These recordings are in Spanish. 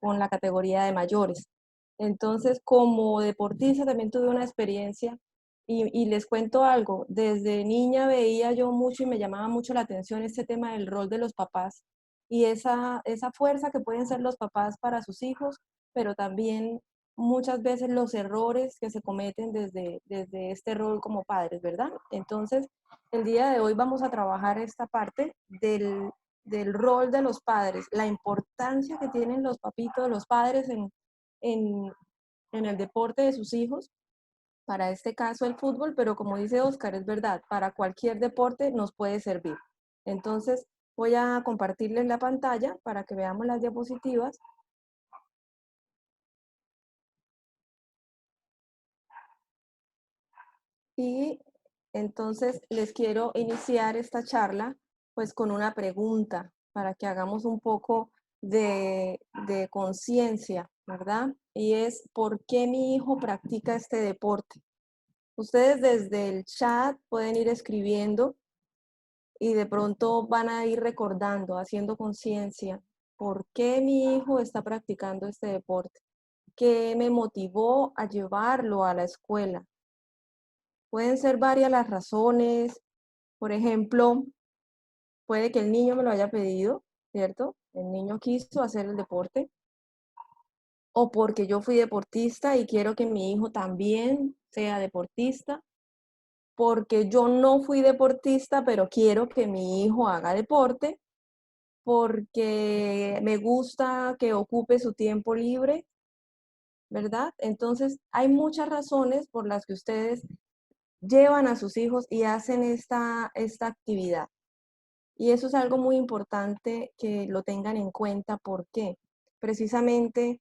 con la categoría de mayores. Entonces, como deportista también tuve una experiencia y les cuento algo, desde niña veía yo mucho y me llamaba mucho la atención este tema del rol de los papás y esa fuerza que pueden ser los papás para sus hijos, pero también muchas veces los errores que se cometen desde este rol como padres, ¿verdad? Entonces, el día de hoy vamos a trabajar esta parte del rol de los padres, la importancia que tienen los papitos, los padres en, en el deporte de sus hijos, para este caso el fútbol, pero como dice Oscar, es verdad, para cualquier deporte nos puede servir. Entonces, voy a compartirles la pantalla para que veamos las diapositivas. Y entonces les quiero iniciar esta charla pues con una pregunta para que hagamos un poco de conciencia, ¿verdad? Y es, ¿por qué mi hijo practica este deporte? Ustedes desde el chat pueden ir escribiendo y de pronto van a ir recordando, haciendo conciencia, ¿por qué mi hijo está practicando este deporte? ¿Qué me motivó a llevarlo a la escuela? Pueden ser varias las razones. Por ejemplo, puede que el niño me lo haya pedido, ¿cierto? El niño quiso hacer el deporte. O porque yo fui deportista y quiero que mi hijo también sea deportista. Porque yo no fui deportista, pero quiero que mi hijo haga deporte. Porque me gusta que ocupe su tiempo libre, ¿verdad? Entonces, hay muchas razones por las que ustedes llevan a sus hijos y hacen esta actividad. Y eso es algo muy importante que lo tengan en cuenta. ¿Por qué? Precisamente,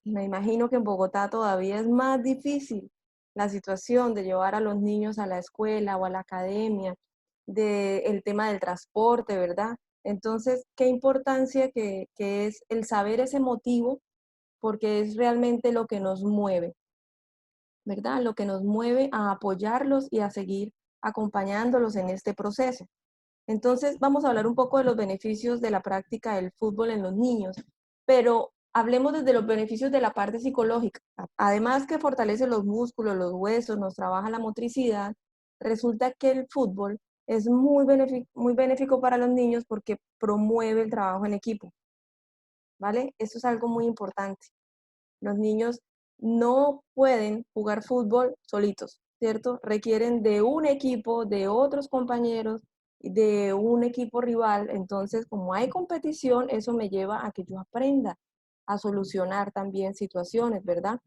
me imagino que en Bogotá todavía es más difícil la situación de llevar a los niños a la escuela o a la academia, del tema del transporte, ¿verdad? Entonces, qué importancia que es el saber ese motivo, porque es realmente lo que nos mueve, ¿verdad? Lo que nos mueve a apoyarlos y a seguir acompañándolos en este proceso. Entonces, vamos a hablar un poco de los beneficios de la práctica del fútbol en los niños, pero hablemos desde los beneficios de la parte psicológica. Además que fortalece los músculos, los huesos, nos trabaja la motricidad, resulta que el fútbol es muy benéfico para los niños porque promueve el trabajo en equipo, ¿vale? Eso es algo muy importante. Los niños no pueden jugar fútbol solitos, ¿cierto? Requieren de un equipo, de otros compañeros, de un equipo rival. Entonces, como hay competición, eso me lleva a que yo aprenda a solucionar también situaciones, ¿verdad?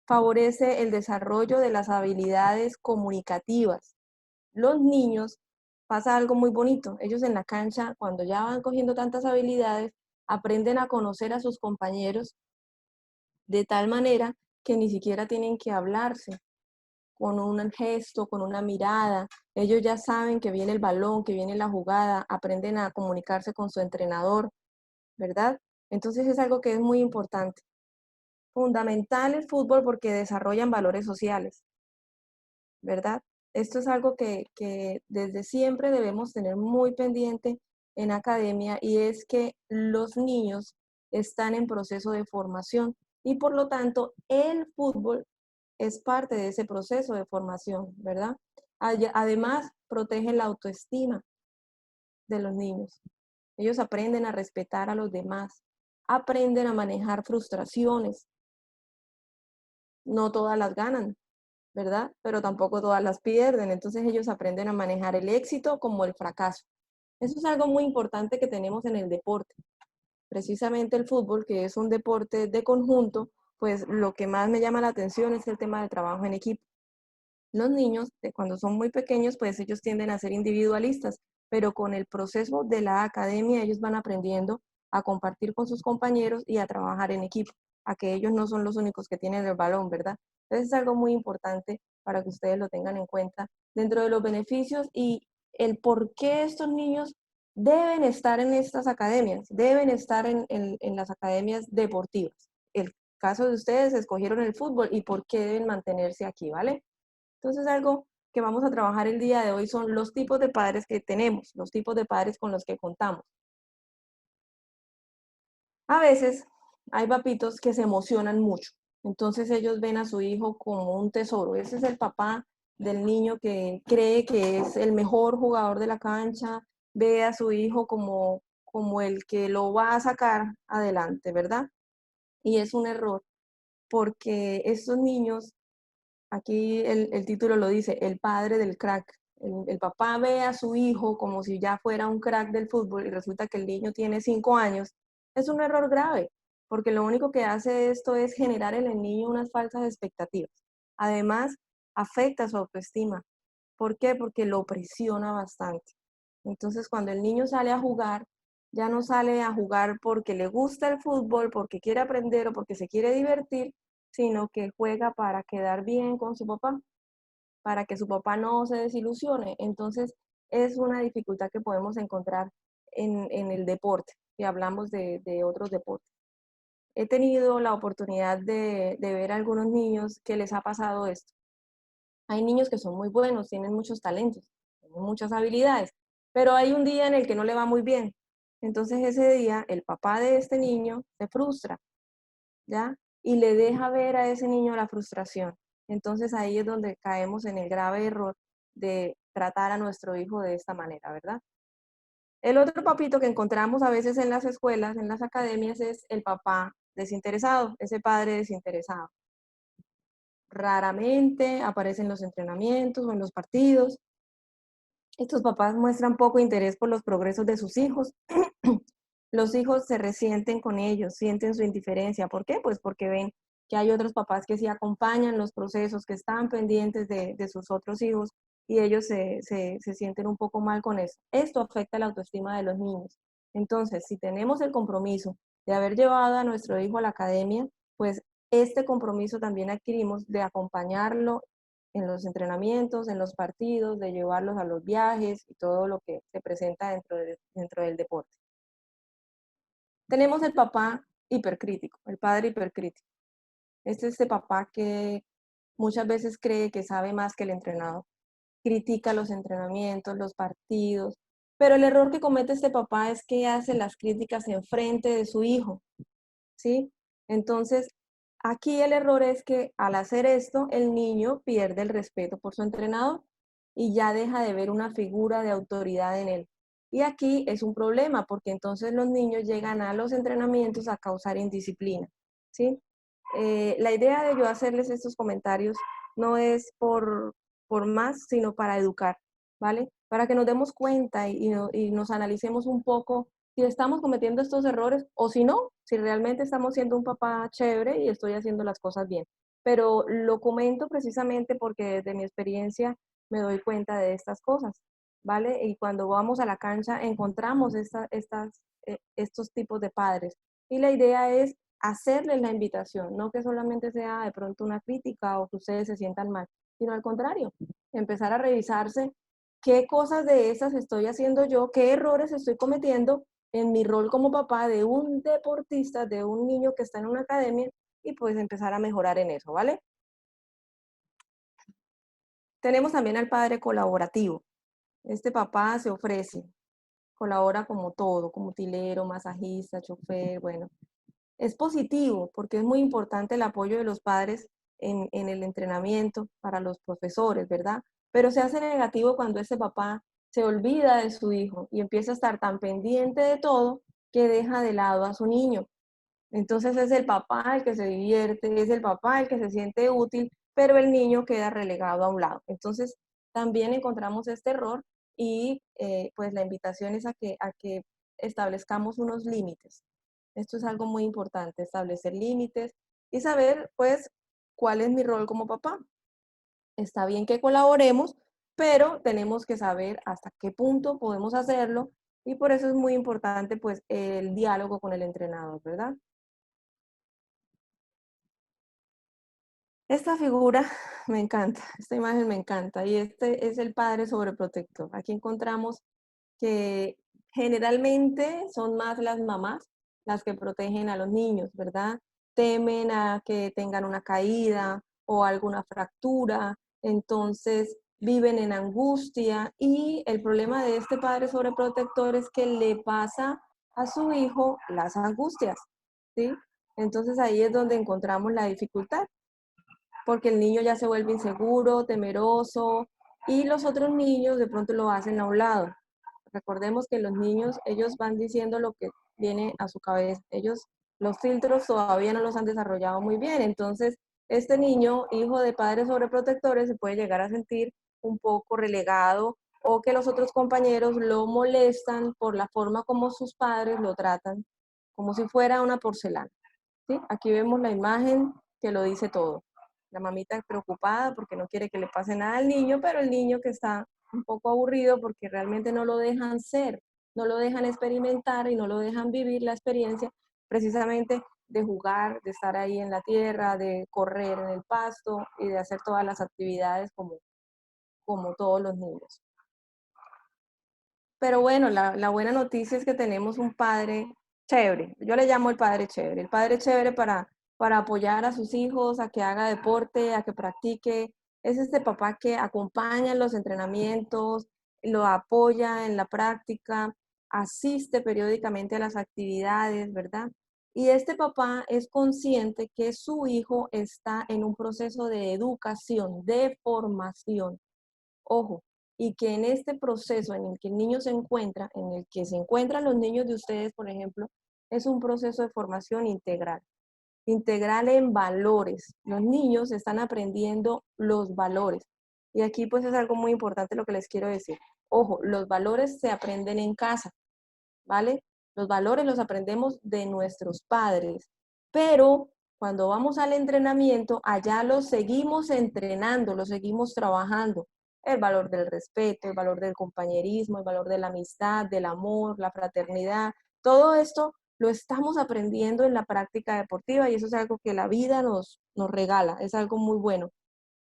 Favorece el desarrollo de las habilidades comunicativas. Los niños pasa algo muy bonito. Ellos en la cancha, cuando ya van cogiendo tantas habilidades, aprenden a conocer a sus compañeros de tal manera que ni siquiera tienen que hablarse, con un gesto, con una mirada. Ellos ya saben que viene el balón, que viene la jugada, aprenden a comunicarse con su entrenador, ¿verdad? Entonces es algo que es muy importante. Fundamental el fútbol porque desarrollan valores sociales, ¿verdad? Esto es algo que desde siempre debemos tener muy pendiente en academia y es que los niños están en proceso de formación y por lo tanto el fútbol es parte de ese proceso de formación, ¿verdad? Además, protege la autoestima de los niños. Ellos aprenden a respetar a los demás, aprenden a manejar frustraciones. No todas las ganan, ¿verdad? Pero tampoco todas las pierden. Entonces ellos aprenden a manejar el éxito como el fracaso. Eso es algo muy importante que tenemos en el deporte. Precisamente el fútbol, que es un deporte de conjunto, pues lo que más me llama la atención es el tema del trabajo en equipo. Los niños, cuando son muy pequeños, pues ellos tienden a ser individualistas, pero con el proceso de la academia ellos van aprendiendo a compartir con sus compañeros y a trabajar en equipo, a que ellos no son los únicos que tienen el balón, ¿verdad? Entonces es algo muy importante para que ustedes lo tengan en cuenta dentro de los beneficios y el por qué estos niños deben estar en estas academias, deben estar en las academias deportivas. El caso de ustedes escogieron el fútbol y por qué deben mantenerse aquí, ¿vale? Entonces, algo que vamos a trabajar el día de hoy son los tipos de padres que tenemos, los tipos de padres con los que contamos. A veces hay papitos que se emocionan mucho. Entonces ellos ven a su hijo como un tesoro. Ese es el papá del niño que cree que es el mejor jugador de la cancha, ve a su hijo como el que lo va a sacar adelante, ¿verdad? Y es un error, porque estos niños, aquí el título lo dice, el padre del crack. El papá ve a su hijo como si ya fuera un crack del fútbol y resulta que el niño tiene 5 años. Es un error grave, porque lo único que hace esto es generar en el niño unas falsas expectativas. Además, afecta su autoestima. ¿Por qué? Porque lo presiona bastante. Entonces, cuando el niño sale a jugar, ya no sale a jugar porque le gusta el fútbol, porque quiere aprender o porque se quiere divertir, sino que juega para quedar bien con su papá, para que su papá no se desilusione. Entonces, es una dificultad que podemos encontrar en el deporte, si hablamos de otros deportes. He tenido la oportunidad de ver a algunos niños que les ha pasado esto. Hay niños que son muy buenos, tienen muchos talentos, tienen muchas habilidades, pero hay un día en el que no le va muy bien. Entonces ese día el papá de este niño se frustra, ¿ya? Y le deja ver a ese niño la frustración. Entonces ahí es donde caemos en el grave error de tratar a nuestro hijo de esta manera, ¿verdad? El otro papito que encontramos a veces en las escuelas, en las academias, es el papá desinteresado, ese padre desinteresado. Raramente aparece en los entrenamientos o en los partidos. Estos papás muestran poco interés por los progresos de sus hijos. Los hijos se resienten con ellos, sienten su indiferencia. ¿Por qué? Pues porque ven que hay otros papás que sí acompañan los procesos, que están pendientes de sus otros hijos y ellos se sienten un poco mal con eso. Esto afecta la autoestima de los niños. Entonces, si tenemos el compromiso de haber llevado a nuestro hijo a la academia, pues este compromiso también adquirimos de acompañarlo en los entrenamientos, en los partidos, de llevarlos a los viajes y todo lo que se presenta dentro del deporte. Tenemos el papá hipercrítico, el padre hipercrítico. Este es este papá que muchas veces cree que sabe más que el entrenador. Critica los entrenamientos, los partidos, pero el error que comete este papá es que hace las críticas en frente de su hijo, ¿sí? Entonces, aquí el error es que al hacer esto, el niño pierde el respeto por su entrenador y ya deja de ver una figura de autoridad en él. Y aquí es un problema porque entonces los niños llegan a los entrenamientos a causar indisciplina, ¿sí? La idea de yo hacerles estos comentarios no es por más, sino para educar, ¿vale? Para que nos demos cuenta y nos analicemos un poco si estamos cometiendo estos errores o si no, si realmente estamos siendo un papá chévere y estoy haciendo las cosas bien. Pero lo comento precisamente porque desde mi experiencia me doy cuenta de estas cosas, ¿vale? Y cuando vamos a la cancha encontramos estos tipos de padres. Y la idea es hacerles la invitación, no que solamente sea de pronto una crítica o que ustedes se sientan mal, sino al contrario, empezar a revisarse qué cosas de esas estoy haciendo yo, qué errores estoy cometiendo en mi rol como papá de un deportista, de un niño que está en una academia y pues empezar a mejorar en eso, ¿vale? Tenemos también al padre colaborativo. Este papá se ofrece, colabora como todo, como utilero, masajista, chofer, bueno. Es positivo porque es muy importante el apoyo de los padres en el entrenamiento para los profesores, ¿verdad? Pero se hace negativo cuando ese papá se olvida de su hijo y empieza a estar tan pendiente de todo que deja de lado a su niño. Entonces es el papá el que se divierte, es el papá el que se siente útil, pero el niño queda relegado a un lado. Entonces también encontramos este error y pues la invitación es a que establezcamos unos límites. Esto es algo muy importante, establecer límites y saber pues cuál es mi rol como papá. Está bien que colaboremos, pero tenemos que saber hasta qué punto podemos hacerlo y por eso es muy importante pues el diálogo con el entrenador, ¿verdad? Esta figura me encanta, esta imagen me encanta y este es el padre sobreprotector. Aquí encontramos que generalmente son más las mamás las que protegen a los niños, ¿verdad? Temen a que tengan una caída o alguna fractura, entonces viven en angustia y el problema de este padre sobreprotector es que le pasa a su hijo las angustias, ¿sí? Entonces ahí es donde encontramos la dificultad, porque el niño ya se vuelve inseguro, temeroso, y los otros niños de pronto lo hacen a un lado. Recordemos que los niños, ellos van diciendo lo que viene a su cabeza. Ellos, los filtros todavía no los han desarrollado muy bien. Entonces, este niño, hijo de padres sobreprotectores, se puede llegar a sentir un poco relegado o que los otros compañeros lo molestan por la forma como sus padres lo tratan, como si fuera una porcelana. ¿Sí? Aquí vemos la imagen que lo dice todo. La mamita preocupada porque no quiere que le pase nada al niño, pero el niño que está un poco aburrido porque realmente no lo dejan ser, no lo dejan experimentar y no lo dejan vivir la experiencia precisamente de jugar, de estar ahí en la tierra, de correr en el pasto y de hacer todas las actividades como todos los niños. Pero bueno, la buena noticia es que tenemos un padre chévere. Yo le llamo el padre chévere. El padre chévere para apoyar a sus hijos, a que haga deporte, a que practique. Es este papá que acompaña en los entrenamientos, lo apoya en la práctica, asiste periódicamente a las actividades, ¿verdad? Y este papá es consciente que su hijo está en un proceso de educación, de formación. Ojo, y que en este proceso en el que el niño se encuentra, en el que se encuentran los niños de ustedes, por ejemplo, es un proceso de formación integral, integral en valores. Los niños están aprendiendo los valores. Y aquí pues es algo muy importante lo que les quiero decir. Ojo, los valores se aprenden en casa, ¿vale? Los valores los aprendemos de nuestros padres, pero cuando vamos al entrenamiento, allá los seguimos entrenando, los seguimos trabajando. El valor del respeto, el valor del compañerismo, el valor de la amistad, del amor, la fraternidad, todo esto lo estamos aprendiendo en la práctica deportiva y eso es algo que la vida nos regala, es algo muy bueno.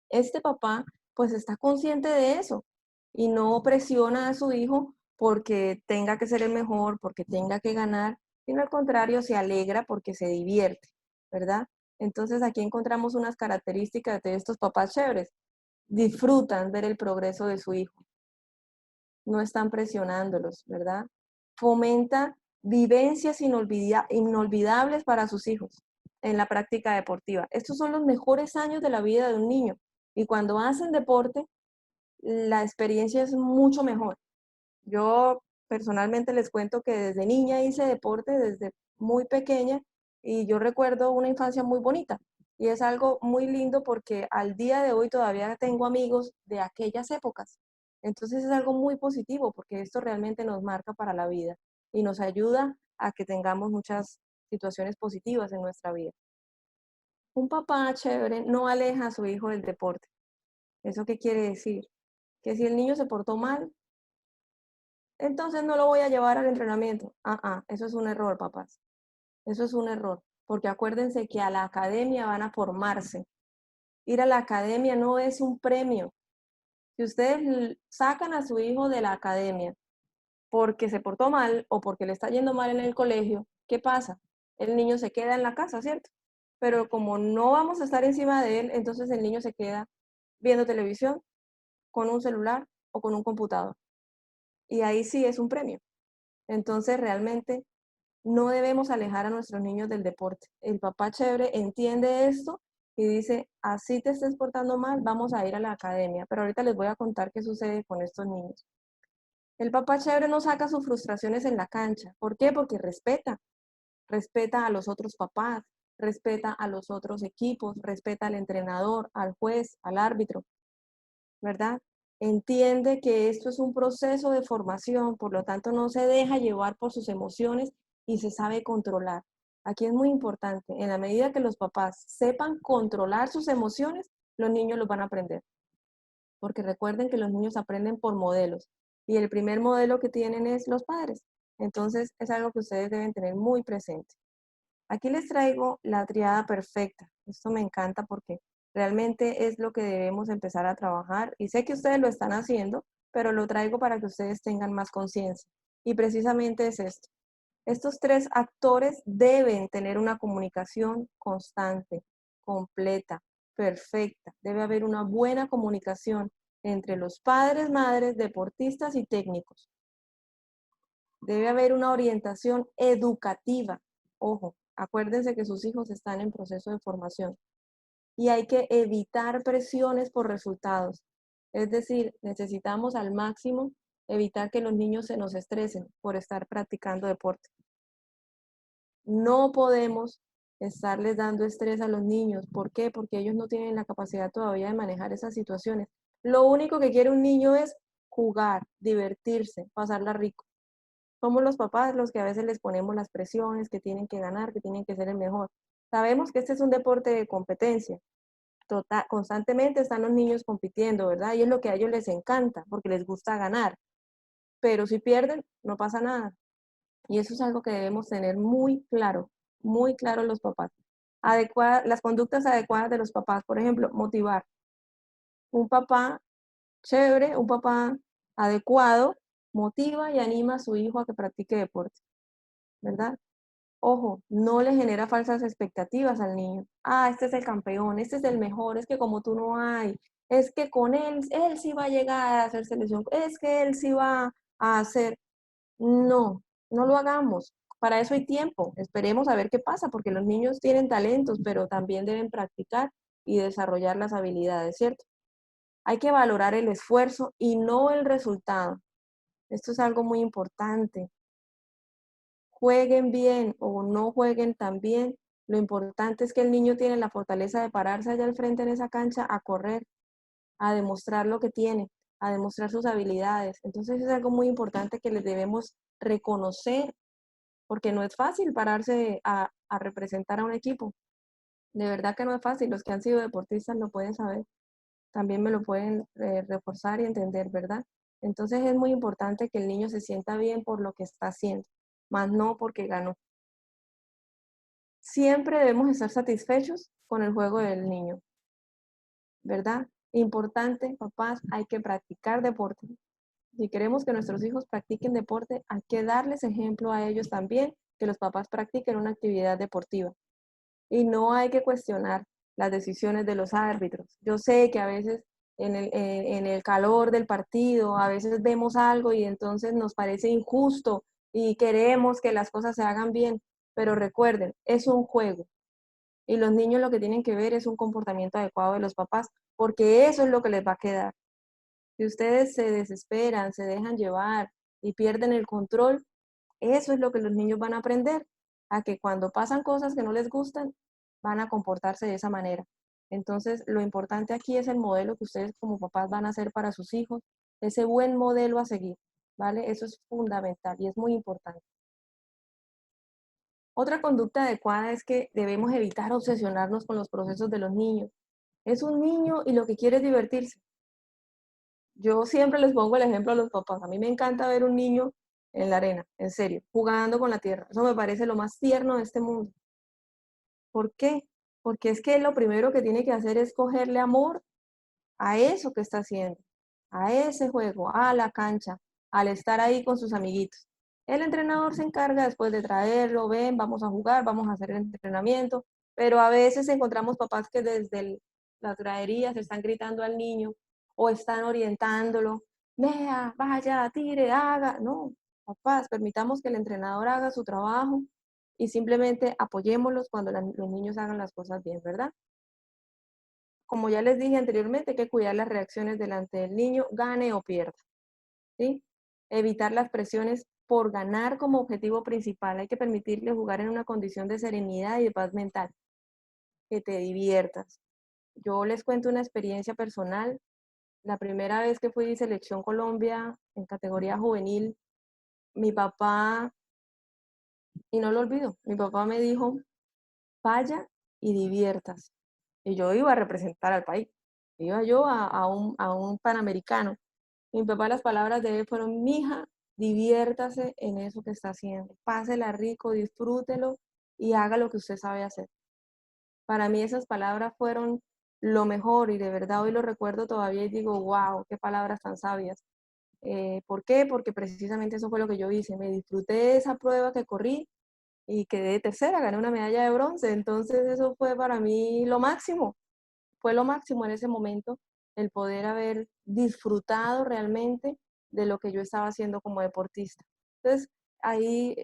Este papá pues está consciente de eso y no presiona a su hijo porque tenga que ser el mejor, porque tenga que ganar, sino al contrario, se alegra porque se divierte, ¿verdad? Entonces aquí encontramos unas características de estos papás chéveres. Disfrutan ver el progreso de su hijo, no están presionándolos, ¿verdad? Fomenta vivencias inolvidables para sus hijos en la práctica deportiva. Estos son los mejores años de la vida de un niño y cuando hacen deporte, la experiencia es mucho mejor. Yo personalmente les cuento que desde niña hice deporte, desde muy pequeña, y yo recuerdo una infancia muy bonita. Y es algo muy lindo porque al día de hoy todavía tengo amigos de aquellas épocas. Entonces es algo muy positivo porque esto realmente nos marca para la vida y nos ayuda a que tengamos muchas situaciones positivas en nuestra vida. Un papá chévere no aleja a su hijo del deporte. ¿Eso qué quiere decir? Que si el niño se portó mal, entonces no lo voy a llevar al entrenamiento. Eso es un error, papás. Eso es un error, porque acuérdense que a la academia van a formarse. Ir a la academia no es un premio. Si ustedes sacan a su hijo de la academia porque se portó mal o porque le está yendo mal en el colegio, ¿qué pasa? El niño se queda en la casa, ¿cierto? Pero como no vamos a estar encima de él, entonces el niño se queda viendo televisión con un celular o con un computador. Y ahí sí es un premio. Entonces, realmente no debemos alejar a nuestros niños del deporte. El papá chévere entiende esto y dice, así te estés portando mal, vamos a ir a la academia. Pero ahorita les voy a contar qué sucede con estos niños. El papá chévere no saca sus frustraciones en la cancha. ¿Por qué? Porque respeta a los otros papás, respeta a los otros equipos, respeta al entrenador, al juez, al árbitro. ¿Verdad? Entiende que esto es un proceso de formación, por lo tanto no se deja llevar por sus emociones y se sabe controlar. Aquí es muy importante, en la medida que los papás sepan controlar sus emociones, los niños los van a aprender, porque recuerden que los niños aprenden por modelos y el primer modelo que tienen es los padres. Entonces es algo que ustedes deben tener muy presente. Aquí les traigo la triada perfecta. Esto me encanta porque realmente es lo que debemos empezar a trabajar y sé que ustedes lo están haciendo, pero lo traigo para que ustedes tengan más conciencia. Y precisamente es esto. Estos tres actores deben tener una comunicación constante, completa, perfecta. Debe haber una buena comunicación entre los padres, madres, deportistas y técnicos. Debe haber una orientación educativa. Ojo, Acuérdense que sus hijos están en proceso de formación y hay que evitar presiones por resultados. Es decir, necesitamos al máximo evitar que los niños se nos estresen por estar practicando deporte. No podemos estarles dando estrés a los niños. ¿Por qué? Porque ellos no tienen la capacidad todavía de manejar esas situaciones. Lo único que quiere un niño es jugar, divertirse, pasarla rico. Somos los papás los que a veces les ponemos las presiones, que tienen que ganar, que tienen que ser el mejor. Sabemos que este es un deporte de competencia. Constantemente están los niños compitiendo, ¿verdad? Y es lo que a ellos les encanta, porque les gusta ganar. Pero si pierden, no pasa nada. Y eso es algo que debemos tener muy claro los papás. Las conductas adecuadas de los papás, por ejemplo, motivar. Un papá chévere, un papá adecuado, motiva y anima a su hijo a que practique deporte, ¿verdad? Ojo, no le genera falsas expectativas al niño. Ah, este es el campeón, este es el mejor, es que como tú no hay, es que con él sí va a llegar a hacer selección, es que él sí va a hacer. No, no lo hagamos. Para eso hay tiempo. Esperemos a ver qué pasa, porque los niños tienen talentos, pero también deben practicar y desarrollar las habilidades, ¿cierto? Hay que valorar el esfuerzo y no el resultado. Esto es algo muy importante. Jueguen bien o no jueguen tan bien. Lo importante es que el niño tiene la fortaleza de pararse allá al frente en esa cancha a correr, a demostrar lo que tiene, a demostrar sus habilidades. Entonces es algo muy importante que les debemos reconocer porque no es fácil pararse a representar a un equipo. De verdad que no es fácil. Los que han sido deportistas lo pueden saber. También me lo pueden reforzar y entender, ¿verdad? Entonces es muy importante que el niño se sienta bien por lo que está haciendo, más no porque ganó. Siempre debemos estar satisfechos con el juego del niño, ¿verdad? Importante, papás, hay que practicar deporte. Si queremos que nuestros hijos practiquen deporte, hay que darles ejemplo a ellos también, que los papás practiquen una actividad deportiva. Y no hay que cuestionar las decisiones de los árbitros. Yo sé que a veces en el calor del partido, a veces vemos algo y entonces nos parece injusto y queremos que las cosas se hagan bien, pero recuerden, es un juego y los niños lo que tienen que ver es un comportamiento adecuado de los papás, porque eso es lo que les va a quedar. Si ustedes se desesperan, se dejan llevar y pierden el control, eso es lo que los niños van a aprender, a que cuando pasan cosas que no les gustan, van a comportarse de esa manera. Entonces, lo importante aquí es el modelo que ustedes como papás van a hacer para sus hijos, ese buen modelo a seguir, ¿vale? Eso es fundamental y es muy importante. Otra conducta adecuada es que debemos evitar obsesionarnos con los procesos de los niños. Es un niño y lo que quiere es divertirse. Yo siempre les pongo el ejemplo a los papás. A mí me encanta ver un niño en la arena, en serio, jugando con la tierra. Eso me parece lo más tierno de este mundo. ¿Por qué? Porque es que lo primero que tiene que hacer es cogerle amor a eso que está haciendo, a ese juego, a la cancha, al estar ahí con sus amiguitos. El entrenador se encarga después de traerlo, ven, vamos a jugar, vamos a hacer el entrenamiento, pero a veces encontramos papás que desde las graderías están gritando al niño o están orientándolo, vea, vaya, tire, haga. No, papás, permitamos que el entrenador haga su trabajo y simplemente apoyémoslos cuando los niños hagan las cosas bien, ¿verdad? Como ya les dije anteriormente, hay que cuidar las reacciones delante del niño, gane o pierda, ¿sí? Evitar las presiones por ganar como objetivo principal. Hay que permitirle jugar en una condición de serenidad y de paz mental, que te diviertas. Yo les cuento una experiencia personal. La primera vez que fui selección Colombia en categoría juvenil, mi papá, y no lo olvido, mi papá me dijo, vaya y diviertas. Y yo iba a representar al país. Iba yo a un panamericano. Mi papá, las palabras de él fueron, mija, diviértase en eso que está haciendo. Pásela rico, disfrútelo y haga lo que usted sabe hacer. Para mí esas palabras fueron lo mejor y de verdad hoy lo recuerdo todavía y digo, wow, qué palabras tan sabias. ¿Por qué? Porque precisamente eso fue lo que yo hice. Me disfruté de esa prueba que corrí y quedé tercera, gané una medalla de bronce. Entonces eso fue para mí lo máximo. Fue lo máximo en ese momento el poder haber disfrutado realmente de lo que yo estaba haciendo como deportista. Entonces, ahí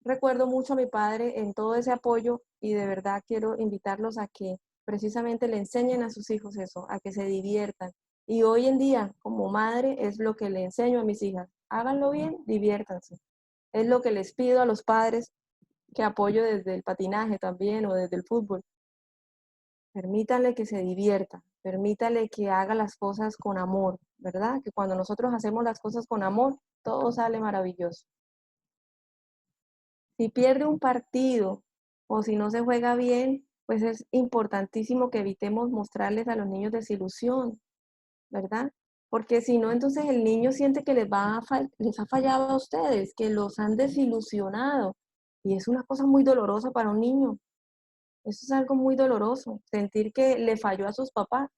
recuerdo mucho a mi padre en todo ese apoyo y de verdad quiero invitarlos a que precisamente le enseñen a sus hijos eso, a que se diviertan. Y hoy en día, como madre, es lo que le enseño a mis hijas. Háganlo bien, diviértanse. Es lo que les pido a los padres que apoyo desde el patinaje también o desde el fútbol. Permítanle que se divierta, permítale que haga las cosas con amor, ¿verdad? Que cuando nosotros hacemos las cosas con amor, todo sale maravilloso. Si pierde un partido o si no se juega bien, pues es importantísimo que evitemos mostrarles a los niños desilusión, ¿verdad? Porque si no, entonces el niño siente que les ha fallado a ustedes, que los han desilusionado. Y es una cosa muy dolorosa para un niño. Eso es algo muy doloroso, sentir que le falló a sus papás.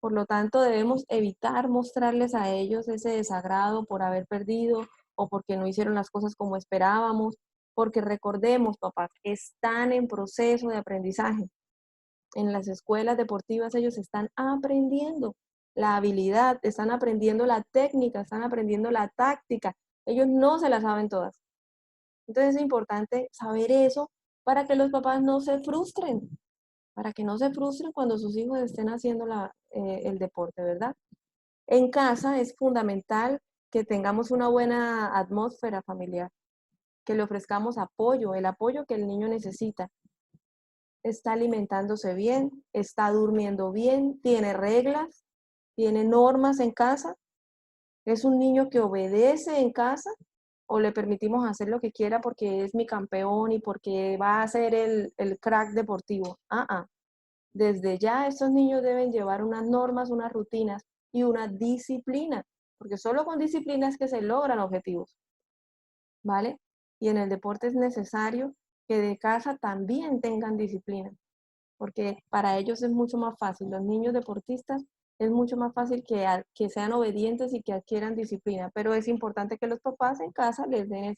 Por lo tanto, debemos evitar mostrarles a ellos ese desagrado por haber perdido o porque no hicieron las cosas como esperábamos, porque recordemos, papás, están en proceso de aprendizaje. En las escuelas deportivas ellos están aprendiendo la habilidad, están aprendiendo la técnica, están aprendiendo la táctica. Ellos no se la saben todas. Entonces es importante saber eso para que los papás no se frustren, para que no se frustren cuando sus hijos estén haciendo el deporte, ¿verdad? En casa es fundamental que tengamos una buena atmósfera familiar, que le ofrezcamos apoyo, el apoyo que el niño necesita. Está alimentándose bien, está durmiendo bien, tiene reglas, tiene normas en casa, es un niño que obedece en casa o le permitimos hacer lo que quiera porque es mi campeón y porque va a ser el crack deportivo. Desde ya estos niños deben llevar unas normas, unas rutinas y una disciplina, porque solo con disciplina es que se logran objetivos, ¿vale? Y en el deporte es necesario que de casa también tengan disciplina, porque para ellos es mucho más fácil. Los niños deportistas es mucho más fácil que sean obedientes y que adquieran disciplina, pero es importante que los papás en casa les den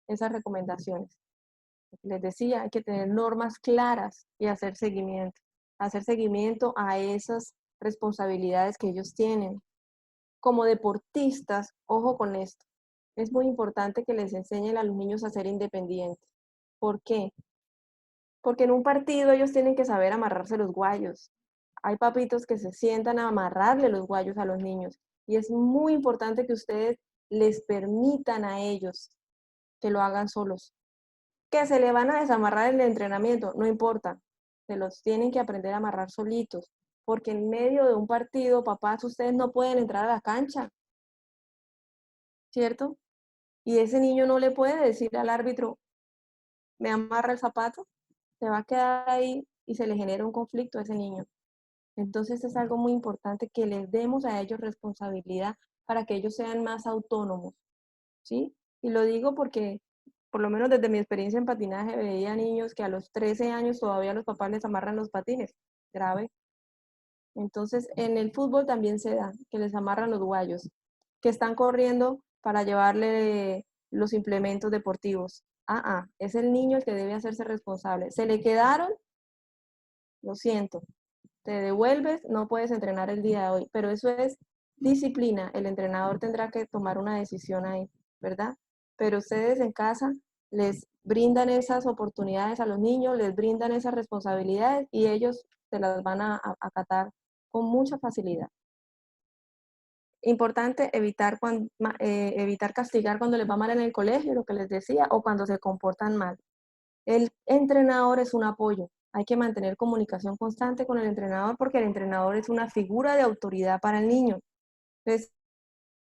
esas recomendaciones. Les decía, hay que tener normas claras y hacer seguimiento a esas responsabilidades que ellos tienen. Como deportistas, ojo con esto, es muy importante que les enseñen a los niños a ser independientes. ¿Por qué? Porque en un partido ellos tienen que saber amarrarse los guayos. Hay papitos que se sientan a amarrarle los guayos a los niños y es muy importante que ustedes les permitan a ellos que lo hagan solos. Que se le van a desamarrar en el entrenamiento, no importa, se los tienen que aprender a amarrar solitos, porque en medio de un partido, papás, ustedes no pueden entrar a la cancha, ¿cierto? Y ese niño no le puede decir al árbitro, me amarra el zapato, se va a quedar ahí y se le genera un conflicto a ese niño. Entonces es algo muy importante que les demos a ellos responsabilidad para que ellos sean más autónomos, ¿sí? Y lo digo porque, por lo menos desde mi experiencia en patinaje, veía niños que a los 13 años todavía los papás les amarran los patines, grave. Entonces, en el fútbol también se da, que les amarran los guayos, que están corriendo para llevarle los implementos deportivos. Es el niño el que debe hacerse responsable. Se le quedaron, lo siento, te devuelves, no puedes entrenar el día de hoy, pero eso es disciplina. El entrenador tendrá que tomar una decisión ahí, ¿verdad? Pero ustedes en casa les brindan esas oportunidades a los niños, les brindan esas responsabilidades y ellos se las van a acatar con mucha facilidad. Importante evitar castigar cuando les va mal en el colegio, lo que les decía, o cuando se comportan mal. El entrenador es un apoyo. Hay que mantener comunicación constante con el entrenador porque el entrenador es una figura de autoridad para el niño. Entonces,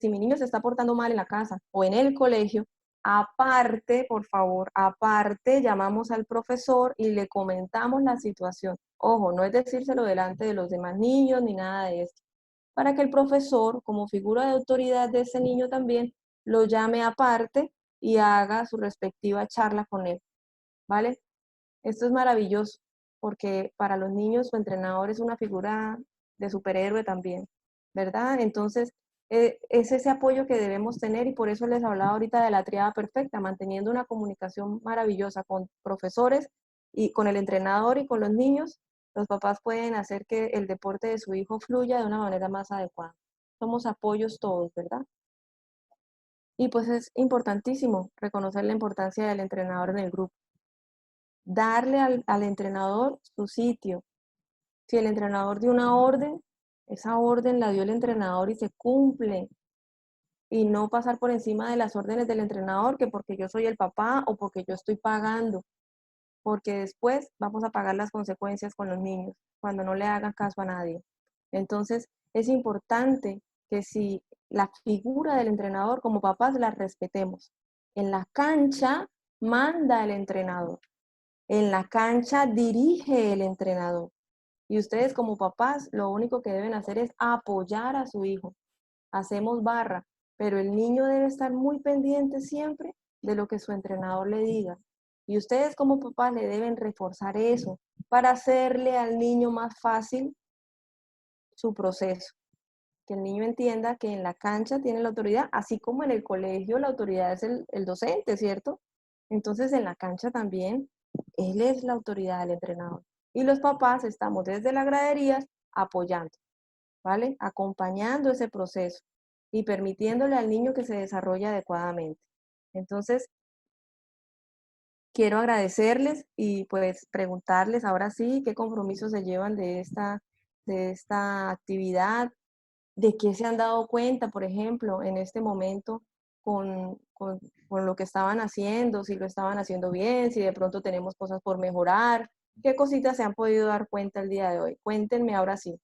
si mi niño se está portando mal en la casa o en el colegio, aparte, por favor, aparte, llamamos al profesor y le comentamos la situación. Ojo, no es decírselo delante de los demás niños ni nada de esto. Para que el profesor, como figura de autoridad de ese niño también, lo llame aparte y haga su respectiva charla con él. ¿Vale? Esto es maravilloso, porque para los niños su entrenador es una figura de superhéroe también, ¿verdad? Entonces, es ese apoyo que debemos tener y por eso les hablaba ahorita de la triada perfecta, manteniendo una comunicación maravillosa con profesores y con el entrenador y con los niños, los papás pueden hacer que el deporte de su hijo fluya de una manera más adecuada. Somos apoyos todos, ¿verdad? Y pues es importantísimo reconocer la importancia del entrenador en el grupo. Darle al entrenador su sitio. Si el entrenador dio una orden, esa orden la dio el entrenador y se cumple. Y no pasar por encima de las órdenes del entrenador, que porque yo soy el papá o porque yo estoy pagando, porque después vamos a pagar las consecuencias con los niños cuando no le hagan caso a nadie. Entonces, es importante que si la figura del entrenador como papás la respetemos. En la cancha manda el entrenador, en la cancha dirige el entrenador. Y ustedes como papás lo único que deben hacer es apoyar a su hijo. Hacemos barra, pero el niño debe estar muy pendiente siempre de lo que su entrenador le diga. Y ustedes como papás le deben reforzar eso para hacerle al niño más fácil su proceso. Que el niño entienda que en la cancha tiene la autoridad, así como en el colegio la autoridad es el docente, ¿cierto? Entonces en la cancha también él es la autoridad del entrenador. Y los papás estamos desde las graderías apoyando, ¿vale? Acompañando ese proceso y permitiéndole al niño que se desarrolle adecuadamente. Entonces, quiero agradecerles y pues preguntarles ahora sí qué compromisos se llevan de esta actividad, de qué se han dado cuenta, por ejemplo, en este momento con lo que estaban haciendo, si lo estaban haciendo bien, si de pronto tenemos cosas por mejorar, qué cositas se han podido dar cuenta el día de hoy. Cuéntenme ahora sí.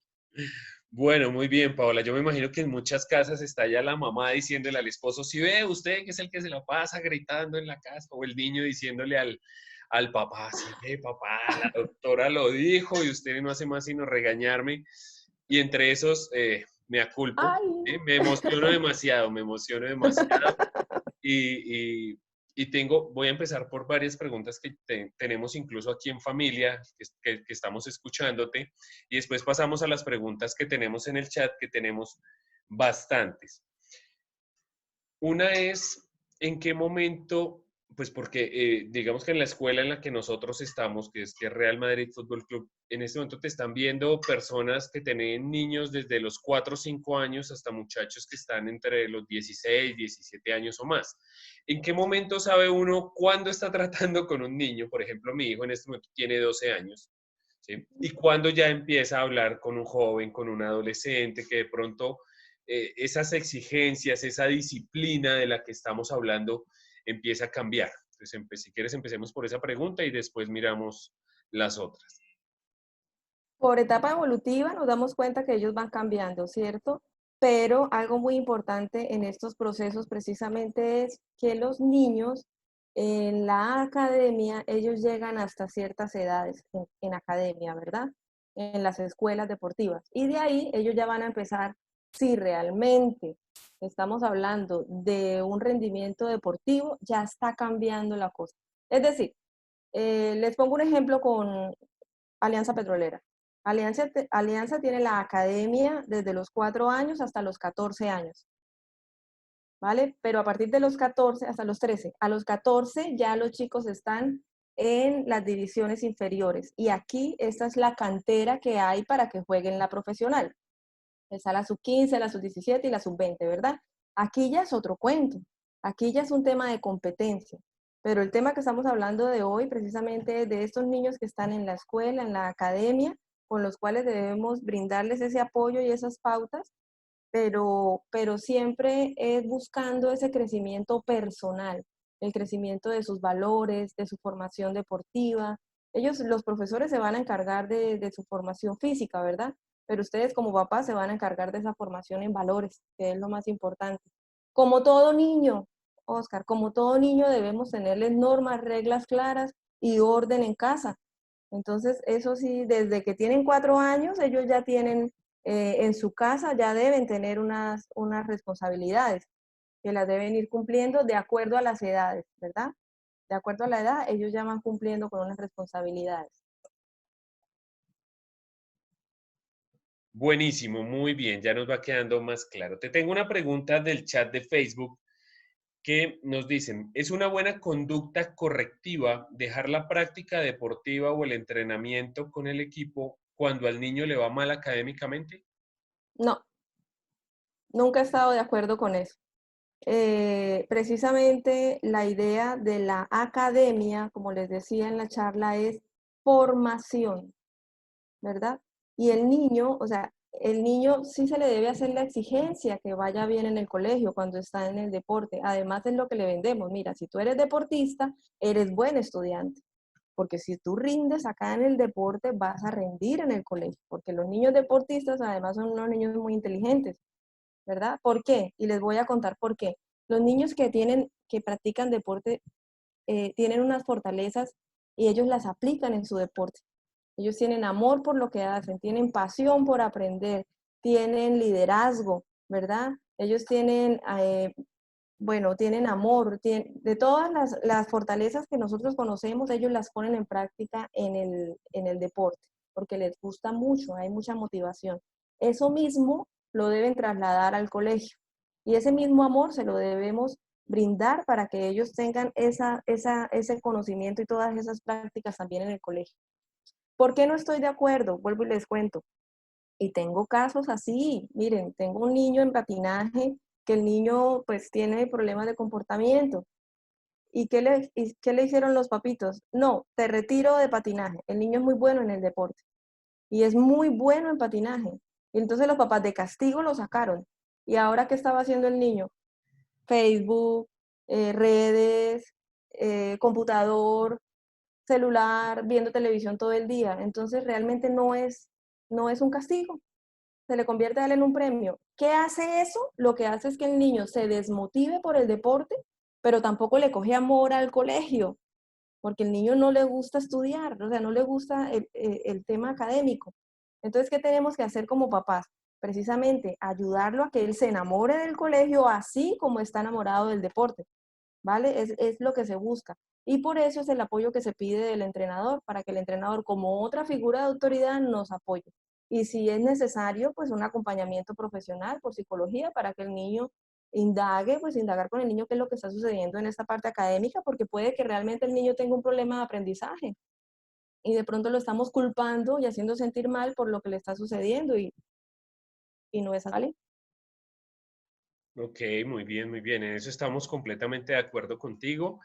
Bueno, muy bien, Paola. Yo me imagino que en muchas casas está ya la mamá diciéndole al esposo, si ve usted que es el que se la pasa gritando en la casa, o el niño diciéndole al papá, si ve papá, la doctora lo dijo y usted no hace más sino regañarme. Y entre esos, me aculpo, Ay, me me emociono demasiado. Y, y, y tengo, voy a empezar por varias preguntas que tenemos incluso aquí en familia, que estamos escuchándote, y después pasamos a las preguntas que tenemos en el chat, que tenemos bastantes. Una es, ¿en qué momento? Pues porque digamos que en la escuela en la que nosotros estamos, que es Real Madrid Fútbol Club, en este momento te están viendo personas que tienen niños desde los 4 o 5 años hasta muchachos que están entre los 16, 17 años o más. ¿En qué momento sabe uno cuándo está tratando con un niño? Por ejemplo, mi hijo en este momento tiene 12 años. ¿Sí? Y cuándo ya empieza a hablar con un joven, con un adolescente, que de pronto esas exigencias, esa disciplina de la que estamos hablando empieza a cambiar. Entonces, si quieres, empecemos por esa pregunta y después miramos las otras. por etapa evolutiva nos damos cuenta que ellos van cambiando, ¿cierto? Pero algo muy importante en estos procesos precisamente es que los niños en la academia, ellos llegan hasta ciertas edades en academia, ¿verdad? En las escuelas deportivas. Y de ahí ellos ya van a empezar, si realmente estamos hablando de un rendimiento deportivo, ya está cambiando la cosa. Es decir, les pongo un ejemplo con Alianza Petrolera. Alianza tiene la academia desde los 4 años hasta los 14 años, ¿vale? Pero a partir de los 14 hasta los 13, a los 14 ya los chicos están en las divisiones inferiores y aquí esta es la cantera que hay para que jueguen la profesional. Está la sub-15, la sub-17 y la sub-20, ¿verdad? Aquí ya es otro cuento, aquí ya es un tema de competencia, pero el tema que estamos hablando de hoy precisamente es de estos niños que están en la escuela, en la academia, con los cuales debemos brindarles ese apoyo y esas pautas, pero siempre es buscando ese crecimiento personal, el crecimiento de sus valores, de su formación deportiva. Ellos, los profesores, se van a encargar de su formación física, ¿verdad? Pero ustedes como papás se van a encargar de esa formación en valores, que es lo más importante. Como todo niño, Oscar, como todo niño debemos tenerles normas, reglas claras y orden en casa. Entonces, eso sí, desde que tienen 4 años, ellos ya tienen en su casa, ya deben tener unas responsabilidades que las deben ir cumpliendo de acuerdo a las edades, ¿verdad? De acuerdo a la edad, ellos ya van cumpliendo con unas responsabilidades. Buenísimo, muy bien, ya nos va quedando más claro. Te tengo una pregunta del chat de Facebook que nos dicen, ¿es una buena conducta correctiva dejar la práctica deportiva o el entrenamiento con el equipo cuando al niño le va mal académicamente? No, nunca he estado de acuerdo con eso. precisamente la idea de la academia, como les decía en la charla, es formación, ¿verdad? Y el niño, o sea, el niño sí se le debe hacer la exigencia que vaya bien en el colegio cuando está en el deporte. Además es lo que le vendemos. Mira, si tú eres deportista, eres buen estudiante. Porque si tú rindes acá en el deporte, vas a rendir en el colegio. Porque los niños deportistas además son unos niños muy inteligentes, ¿verdad? ¿Por qué? Y les voy a contar por qué. Los niños que practican deporte, tienen unas fortalezas y ellos las aplican en su deporte. Ellos tienen amor por lo que hacen, tienen pasión por aprender, tienen liderazgo, ¿verdad? Ellos tienen, bueno, tienen amor, de todas las fortalezas que nosotros conocemos, ellos las ponen en práctica en el deporte, porque les gusta mucho, hay mucha motivación. Eso mismo lo deben trasladar al colegio y ese mismo amor se lo debemos brindar para que ellos tengan ese conocimiento y todas esas prácticas también en el colegio. ¿Por qué no estoy de acuerdo? Vuelvo y les cuento. Y tengo casos así. Miren, tengo un niño en patinaje que el niño pues tiene problemas de comportamiento. ¿Y qué le hicieron los papitos? No, te retiro de patinaje. El niño es muy bueno en el deporte y es muy bueno en patinaje. Y entonces los papás de castigo lo sacaron. ¿Y ahora qué estaba haciendo el niño? Facebook, redes, computador, celular, viendo televisión todo el día. Entonces realmente no es un castigo, se le convierte a él en un premio. ¿Qué hace eso? Lo que hace es que el niño se desmotive por el deporte, pero tampoco le coge amor al colegio, porque el niño no le gusta estudiar, o sea, no le gusta el tema académico. Entonces, ¿qué tenemos que hacer como papás? Precisamente ayudarlo a que él se enamore del colegio así como está enamorado del deporte. ¿Vale? Es lo que se busca. Y por eso es el apoyo que se pide del entrenador, para que el entrenador, como otra figura de autoridad, nos apoye. Y si es necesario, pues un acompañamiento profesional por psicología para que el niño indague, pues indagar con el niño qué es lo que está sucediendo en esta parte académica, porque puede que realmente el niño tenga un problema de aprendizaje y de pronto lo estamos culpando y haciendo sentir mal por lo que le está sucediendo y no es así. Ok, muy bien, muy bien. En eso estamos completamente de acuerdo contigo.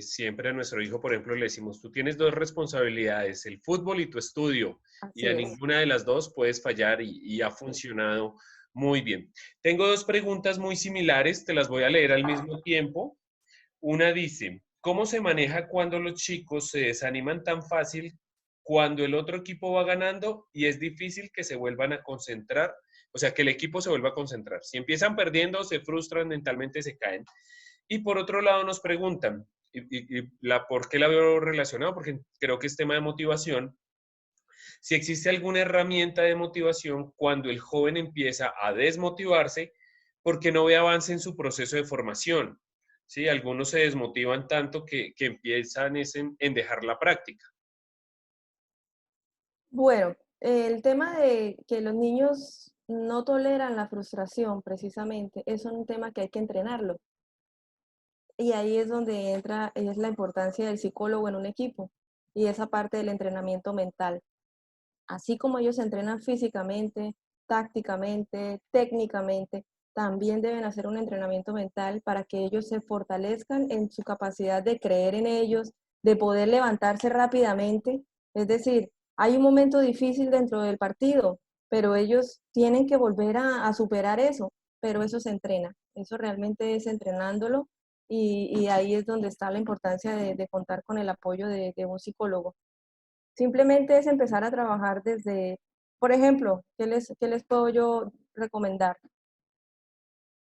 Siempre a nuestro hijo, por ejemplo, le decimos, tú tienes dos responsabilidades, el fútbol y tu estudio, y Así a es. ninguna de las dos puedes fallar y ha funcionado muy bien. Tengo dos preguntas muy similares, te las voy a leer al mismo tiempo. Una dice, ¿cómo se maneja cuando los chicos se desaniman tan fácil cuando el otro equipo va ganando y es difícil que se vuelvan a concentrar? O sea, que el equipo se vuelva a concentrar. Si empiezan perdiendo, se frustran, mentalmente se caen. Y por otro lado nos preguntan, ¿por qué la veo relacionado? Porque creo que es tema de motivación. Si existe alguna herramienta de motivación cuando el joven empieza a desmotivarse porque no ve avance en su proceso de formación. ¿Sí? Algunos se desmotivan tanto que empiezan en dejar la práctica. Bueno, el tema de que los niños no toleran la frustración, precisamente, es un tema que hay que entrenarlo. Y ahí es donde entra, es la importancia del psicólogo en un equipo y esa parte del entrenamiento mental. Así como ellos se entrenan físicamente, tácticamente, técnicamente, también deben hacer un entrenamiento mental para que ellos se fortalezcan en su capacidad de creer en ellos, de poder levantarse rápidamente. Es decir, hay un momento difícil dentro del partido, pero ellos tienen que volver a superar eso, pero eso se entrena, eso realmente es entrenándolo y ahí es donde está la importancia de contar con el apoyo de un psicólogo. Simplemente es empezar a trabajar desde, por ejemplo, qué les puedo yo recomendar?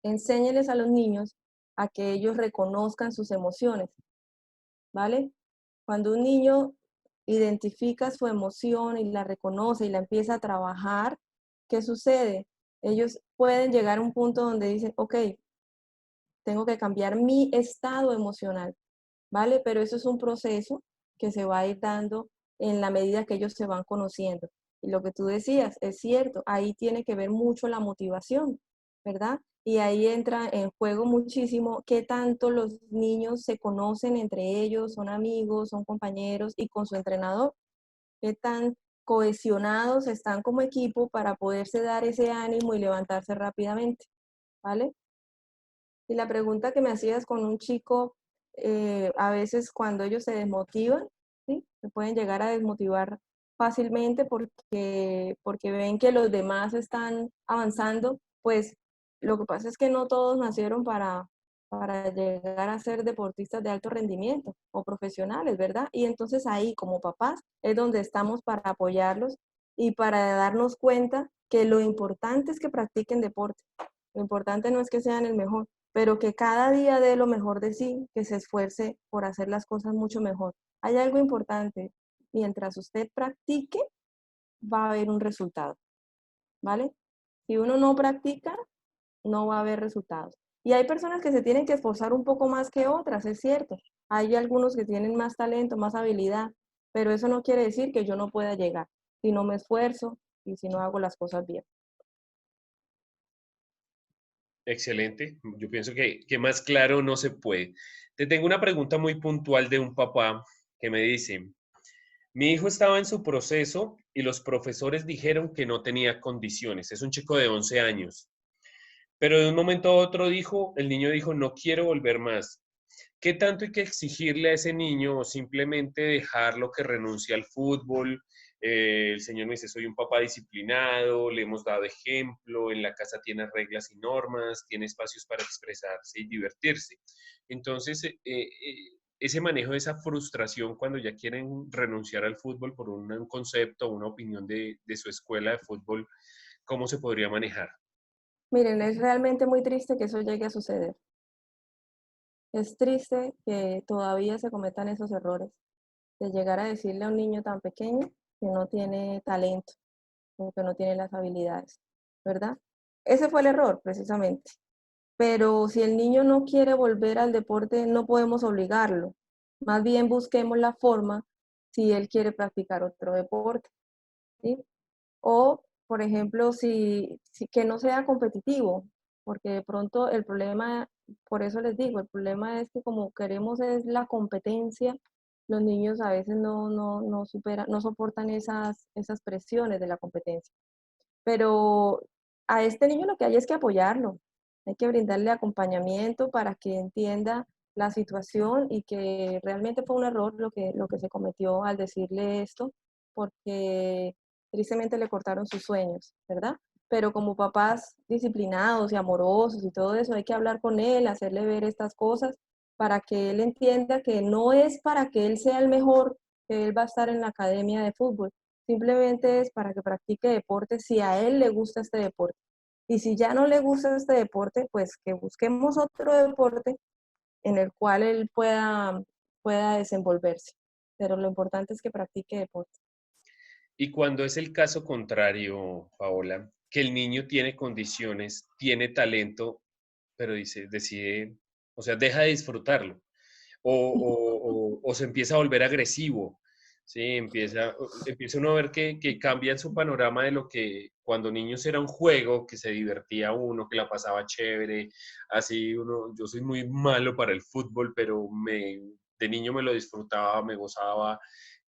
Enséñeles a los niños a que ellos reconozcan sus emociones, ¿vale? Cuando un niño identifica su emoción y la reconoce y la empieza a trabajar, ¿qué sucede? Ellos pueden llegar a un punto donde dicen, ok, tengo que cambiar mi estado emocional, ¿vale? Pero eso es un proceso que se va a ir dando en la medida que ellos se van conociendo. Y lo que tú decías es cierto, ahí tiene que ver mucho la motivación, ¿verdad? Y ahí entra en juego muchísimo qué tanto los niños se conocen entre ellos, son amigos, son compañeros y con su entrenador, qué tan cohesionados están como equipo para poderse dar ese ánimo y levantarse rápidamente, ¿vale? Y la pregunta que me hacías con un chico, a veces cuando ellos se desmotivan, ¿sí? Se pueden llegar a desmotivar fácilmente porque ven que los demás están avanzando, pues lo que pasa es que no todos nacieron para llegar a ser deportistas de alto rendimiento o profesionales, ¿verdad? Y entonces ahí, como papás, es donde estamos para apoyarlos y para darnos cuenta que lo importante es que practiquen deporte. Lo importante no es que sean el mejor, pero que cada día dé lo mejor de sí, que se esfuerce por hacer las cosas mucho mejor. Hay algo importante, mientras usted practique, va a haber un resultado, ¿vale? Si uno no practica, no va a haber resultados. Y hay personas que se tienen que esforzar un poco más que otras, es cierto. Hay algunos que tienen más talento, más habilidad, pero eso no quiere decir que yo no pueda llegar si no me esfuerzo y si no hago las cosas bien. Excelente. Yo pienso que más claro no se puede. Te tengo una pregunta muy puntual de un papá que me dice, mi hijo estaba en su proceso y los profesores dijeron que no tenía condiciones. Es un chico de 11 años. Pero de un momento a otro el niño dijo, no quiero volver más. ¿Qué tanto hay que exigirle a ese niño o simplemente dejarlo que renuncie al fútbol? El señor me dice, soy un papá disciplinado, le hemos dado ejemplo, en la casa tiene reglas y normas, tiene espacios para expresarse y divertirse. Entonces, ese manejo de esa frustración cuando ya quieren renunciar al fútbol por un concepto o una opinión de su escuela de fútbol, ¿cómo se podría manejar? Miren, es realmente muy triste que eso llegue a suceder. Es triste que todavía se cometan esos errores, de llegar a decirle a un niño tan pequeño que no tiene talento o que no tiene las habilidades, ¿verdad? Ese fue el error, precisamente. Pero si el niño no quiere volver al deporte, no podemos obligarlo. Más bien busquemos la forma si él quiere practicar otro deporte, ¿sí? O, por ejemplo, si que no sea competitivo, porque de pronto el problema, por eso les digo, el problema es que como queremos es la competencia, los niños a veces no soportan esas presiones de la competencia. Pero a este niño lo que hay es que apoyarlo, hay que brindarle acompañamiento para que entienda la situación y que realmente fue un error lo que se cometió al decirle esto, porque tristemente le cortaron sus sueños, ¿verdad? Pero como papás disciplinados y amorosos y todo eso, hay que hablar con él, hacerle ver estas cosas para que él entienda que no es para que él sea el mejor, que él va a estar en la academia de fútbol, simplemente es para que practique deporte si a él le gusta este deporte. Y si ya no le gusta este deporte, pues que busquemos otro deporte en el cual él pueda desenvolverse. Pero lo importante es que practique deporte. Y cuando es el caso contrario, Paola, que el niño tiene condiciones, tiene talento, pero decide, o sea, deja de disfrutarlo, o se empieza a volver agresivo, ¿sí? Empieza uno a ver que cambia en su panorama de lo que cuando niños era un juego, que se divertía uno, que la pasaba chévere, así uno, yo soy muy malo para el fútbol, pero de niño me lo disfrutaba, me gozaba,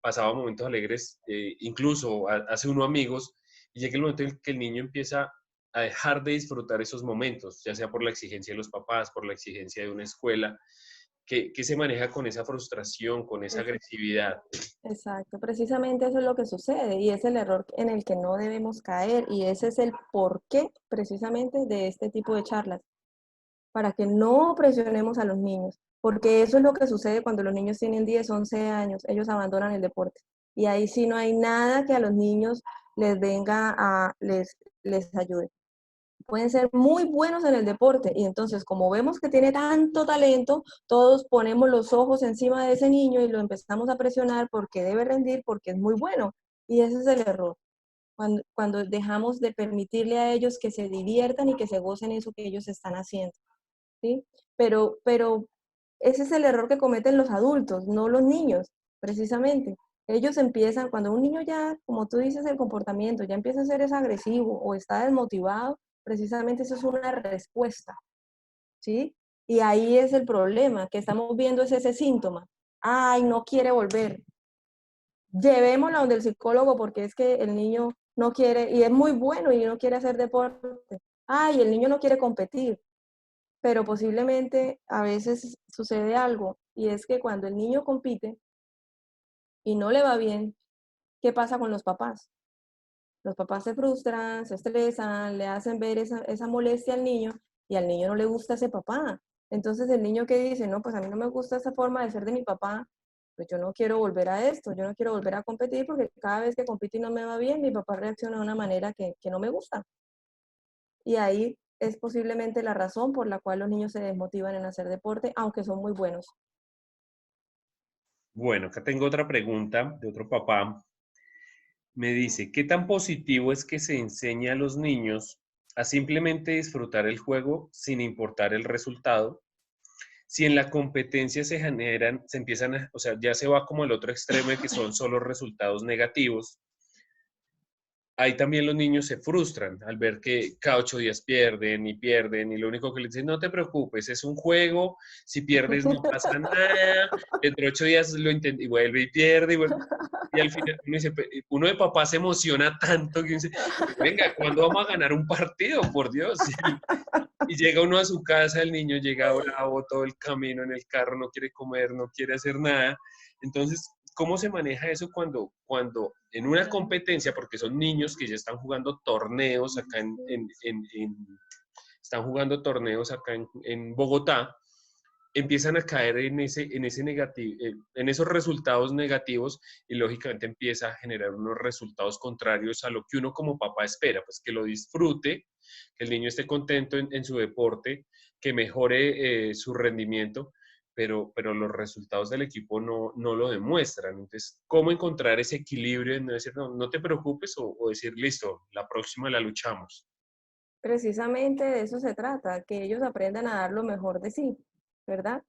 pasaba momentos alegres, incluso hace uno amigos, y llega el momento en que el niño empieza a dejar de disfrutar esos momentos, ya sea por la exigencia de los papás, por la exigencia de una escuela, que se maneja con esa frustración, con esa agresividad. Exacto, precisamente eso es lo que sucede y es el error en el que no debemos caer y ese es el porqué precisamente de este tipo de charlas, para que no presionemos a los niños, porque eso es lo que sucede cuando los niños tienen 10, 11 años, ellos abandonan el deporte y ahí sí no hay nada que a los niños les ayude. Pueden ser muy buenos en el deporte y entonces como vemos que tiene tanto talento, todos ponemos los ojos encima de ese niño y lo empezamos a presionar porque debe rendir, porque es muy bueno. Y ese es el error, cuando dejamos de permitirle a ellos que se diviertan y que se gocen eso que ellos están haciendo, ¿sí? Pero ese es el error que cometen los adultos, no los niños, precisamente. Ellos empiezan, cuando un niño ya, como tú dices, el comportamiento ya empieza a ser es agresivo o está desmotivado, precisamente eso es una respuesta, ¿sí? Y ahí es el problema, que estamos viendo es ese síntoma. Ay, no quiere volver. Llevémoslo donde el psicólogo porque es que el niño no quiere, y es muy bueno y no quiere hacer deporte. Ay, el niño no quiere competir. pero posiblemente a veces sucede algo, y es que cuando el niño compite y no le va bien, ¿qué pasa con los papás? Los papás se frustran, se estresan, le hacen ver esa molestia al niño y al niño no le gusta ese papá. Entonces el niño que dice, no, pues a mí no me gusta esa forma de ser de mi papá, pues yo no quiero volver a esto, yo no quiero volver a competir porque cada vez que compito y no me va bien, mi papá reacciona de una manera que no me gusta. Y ahí es posiblemente la razón por la cual los niños se desmotivan en hacer deporte, aunque son muy buenos. Bueno, acá tengo otra pregunta de otro papá. Me dice, ¿qué tan positivo es que se enseñe a los niños a simplemente disfrutar el juego sin importar el resultado? Si en la competencia se generan, se empiezan a, o sea, ya se va como el otro extremo de que son solo resultados negativos, ahí también los niños se frustran al ver que cada 8 días pierden, y lo único que les dicen, no te preocupes, es un juego, si pierdes no pasa nada, dentro de 8 días lo intenta y vuelve y pierde, y al final uno, dice, uno de papá se emociona tanto que dice, venga, ¿cuándo vamos a ganar un partido? Por Dios. Y llega uno a su casa, el niño llega bravo todo el camino en el carro, no quiere comer, no quiere hacer nada. Entonces, ¿cómo se maneja eso cuando en una competencia, porque son niños que ya están jugando torneos acá están jugando torneos acá en Bogotá, empiezan a caer en ese negativo, en esos resultados negativos y lógicamente empieza a generar unos resultados contrarios a lo que uno como papá espera, pues que lo disfrute, que el niño esté contento en su deporte, que mejore su rendimiento, pero los resultados del equipo no lo demuestran. Entonces, ¿cómo encontrar ese equilibrio en no decir, no, no te preocupes o decir, listo, la próxima la luchamos? Precisamente de eso se trata, que ellos aprendan a dar lo mejor de sí, ¿verdad?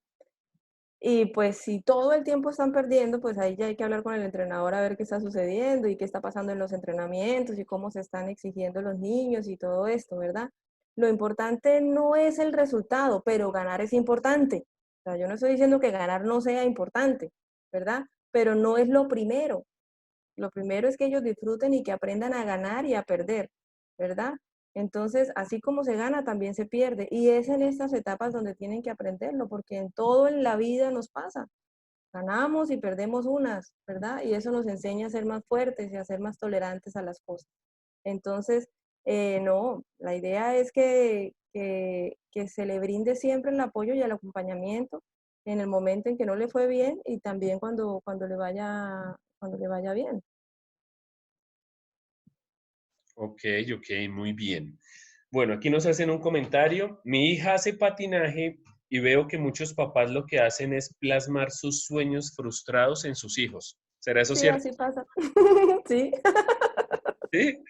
Y pues si todo el tiempo están perdiendo, pues ahí ya hay que hablar con el entrenador a ver qué está sucediendo y qué está pasando en los entrenamientos y cómo se están exigiendo los niños y todo esto, ¿verdad? Lo importante no es el resultado, pero ganar es importante. O sea, yo no estoy diciendo que ganar no sea importante, ¿verdad? Pero no es lo primero. Lo primero es que ellos disfruten y que aprendan a ganar y a perder, ¿verdad? Entonces, así como se gana, también se pierde. Y es en estas etapas donde tienen que aprenderlo, porque en todo en la vida nos pasa. Ganamos y perdemos unas, ¿verdad? Y eso nos enseña a ser más fuertes y a ser más tolerantes a las cosas. Entonces, no, la idea es que se le brinde siempre el apoyo y el acompañamiento en el momento en que no le fue bien y también cuando le vaya bien. Ok, ok, muy bien. Bueno, aquí nos hacen un comentario. Mi hija hace patinaje y veo que muchos papás lo que hacen es plasmar sus sueños frustrados en sus hijos. ¿Será eso Sí, cierto? así pasa. Sí, Sí.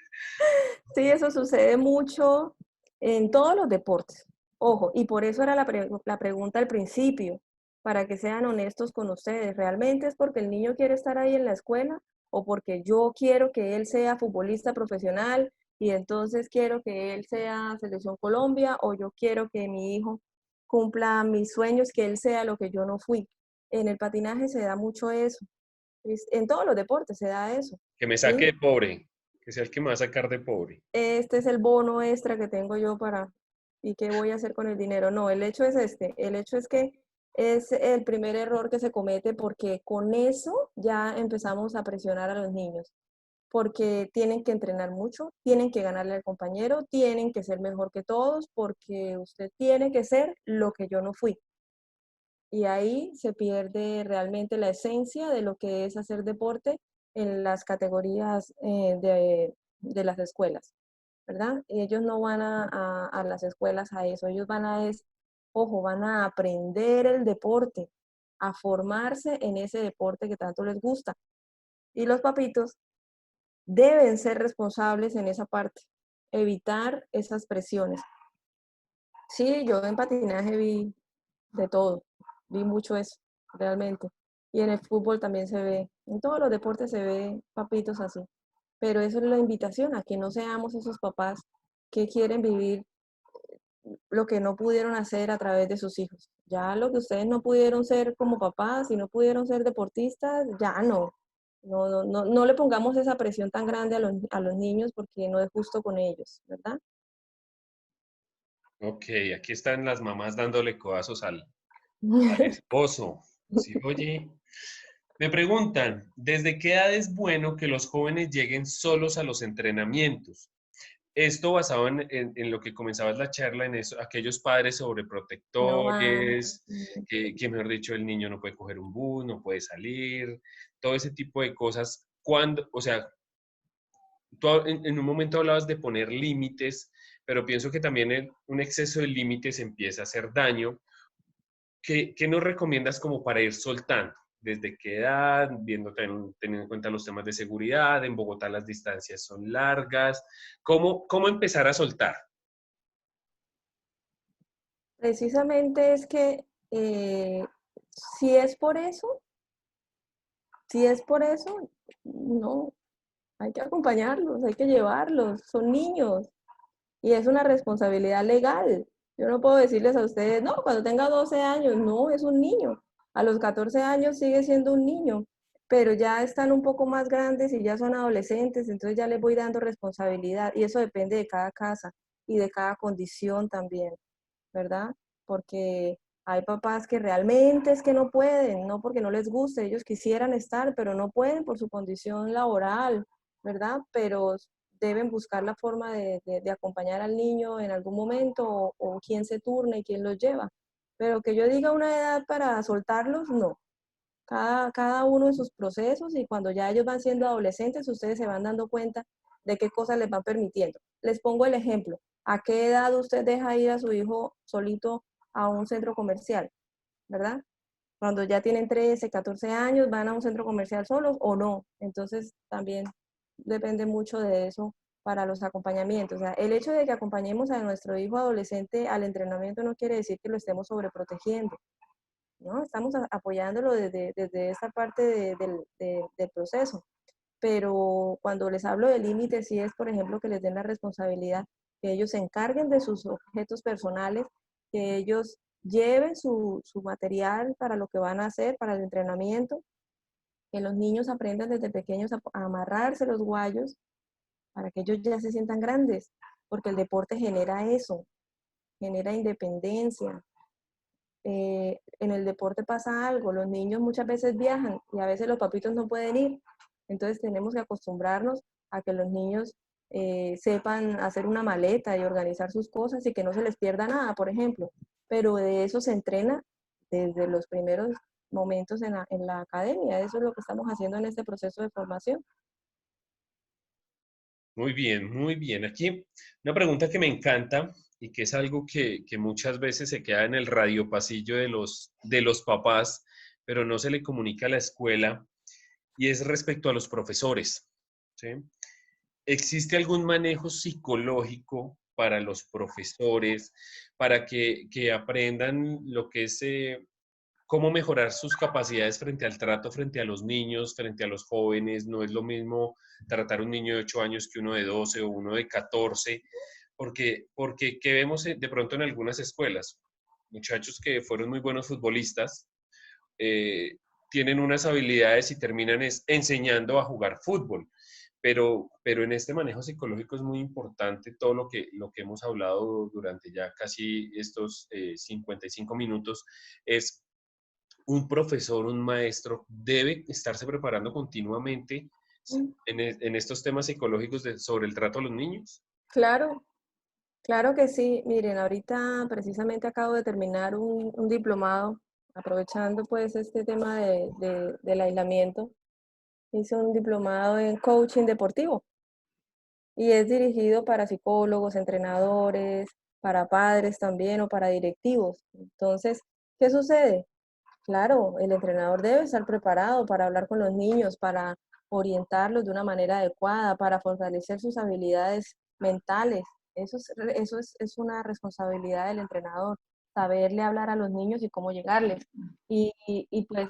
sí, eso sucede mucho en todos los deportes. Ojo, y por eso era la pregunta al principio, para que sean honestos con ustedes. ¿Realmente es porque el niño quiere estar ahí en la escuela o porque yo quiero que él sea futbolista profesional y entonces quiero que él sea Selección Colombia o yo quiero que mi hijo cumpla mis sueños, que él sea lo que yo no fui? En el patinaje se da mucho eso. En todos los deportes se da eso, Que me saque ¿sí? de pobre, que sea el que me va a sacar de pobre. Este es el bono extra que tengo yo para, ¿y qué voy a hacer con el dinero? No, el hecho es este, el hecho es que es el primer error que se comete porque con eso ya empezamos a presionar a los niños, porque tienen que entrenar mucho, tienen que ganarle al compañero, tienen que ser mejor que todos, porque usted tiene que ser lo que yo no fui. Y ahí se pierde realmente la esencia de lo que es hacer deporte en las categorías de las escuelas, ¿verdad? Ellos no van a las escuelas a eso, ellos van a, ojo, van a aprender el deporte, a formarse en ese deporte que tanto les gusta. Y los papitos deben ser responsables en esa parte, evitar esas presiones. Sí, yo en patinaje vi de todo, vi mucho eso, realmente. Y en el fútbol también se ve, en todos los deportes se ve papitos así. Pero eso es la invitación a que no seamos esos papás que quieren vivir lo que no pudieron hacer a través de sus hijos. Ya lo que ustedes no pudieron ser como papás y no pudieron ser deportistas, ya no. No le pongamos esa presión tan grande a los niños porque no es justo con ellos, ¿verdad? Ok, aquí están las mamás dándole codazos al esposo. ¿Sí, oye? Me preguntan, ¿desde qué edad es bueno que los jóvenes lleguen solos a los entrenamientos? Esto basado en lo que comenzabas la charla, en eso, aquellos padres No van. sobreprotectores, que mejor dicho el niño no puede coger un bus, no puede salir, todo ese tipo de cosas. Cuando, o sea, tú en un momento hablabas de poner límites, pero pienso que también un exceso de límites empieza a hacer daño. ¿Qué nos recomiendas como para ir soltando? ¿Desde qué edad? Teniendo en cuenta los temas de seguridad, en Bogotá las distancias son largas. ¿Cómo empezar a soltar? Precisamente es que si es por eso, si es por eso, no, hay que acompañarlos, hay que llevarlos, son niños y es una responsabilidad legal. Yo no puedo decirles a ustedes, no, cuando tenga 12 años, no, es un niño. A los 14 años sigue siendo un niño, pero ya están un poco más grandes y ya son adolescentes, entonces ya les voy dando responsabilidad y eso depende de cada casa y de cada condición también, ¿verdad? Porque hay papás que realmente es que no pueden, no porque no les guste, ellos quisieran estar, pero no pueden por su condición laboral, ¿verdad? Pero deben buscar la forma de acompañar al niño en algún momento o quién se turna y quién los lleva. Pero que yo diga una edad para soltarlos, no. Cada uno en sus procesos y cuando ya ellos van siendo adolescentes, ustedes se van dando cuenta de qué cosas les van permitiendo. Les pongo el ejemplo. ¿A qué edad usted deja ir a su hijo solito a un centro comercial? ¿Verdad? Cuando ya tienen 13, 14 años, ¿van a un centro comercial solos o no? Entonces también depende mucho de eso para los acompañamientos. O sea, el hecho de que acompañemos a nuestro hijo adolescente al entrenamiento no quiere decir que lo estemos sobreprotegiendo, ¿no? Estamos apoyándolo desde esta parte del proceso, pero cuando les hablo de límites, sí es, por ejemplo, que les den la responsabilidad, que ellos se encarguen de sus objetos personales, que ellos lleven su material para lo que van a hacer, para el entrenamiento, que los niños aprendan desde pequeños a amarrarse los guayos para que ellos ya se sientan grandes, porque el deporte genera eso, genera independencia, en el deporte pasa algo, los niños muchas veces viajan y a veces los papitos no pueden ir, entonces tenemos que acostumbrarnos a que los niños sepan hacer una maleta y organizar sus cosas y que no se les pierda nada, por ejemplo, pero de eso se entrena desde los primeros momentos en la academia, eso es lo que estamos haciendo en este proceso de formación. Muy bien, muy bien. Aquí una pregunta que me encanta y que es algo que muchas veces se queda en el radiopasillo de los papás, pero no se le comunica a la escuela, y es respecto a los profesores, ¿sí? ¿Existe algún manejo psicológico para los profesores, para que aprendan lo que es cómo mejorar sus capacidades frente al trato, frente a los niños, frente a los jóvenes? No es lo mismo tratar a un niño de 8 años que uno de 12 o uno de 14, porque ¿qué vemos de pronto en algunas escuelas? Muchachos que fueron muy buenos futbolistas, eh, tienen unas habilidades y terminan enseñando a jugar fútbol. Pero en este manejo psicológico es muy importante todo lo que hemos hablado durante ya casi estos 55 minutos, es un profesor, un maestro debe estarse preparando continuamente en estos temas psicológicos sobre el trato a los niños. Claro, claro que sí. Miren, ahorita precisamente acabo de terminar un diplomado, aprovechando pues este tema del aislamiento. Hice un diplomado en coaching deportivo y es dirigido para psicólogos, entrenadores, para padres también o para directivos. Entonces, ¿qué sucede? Claro, el entrenador debe estar preparado para hablar con los niños, para orientarlos de una manera adecuada, para fortalecer sus habilidades mentales. Es una responsabilidad del entrenador, saberle hablar a los niños y cómo llegarles. Y pues,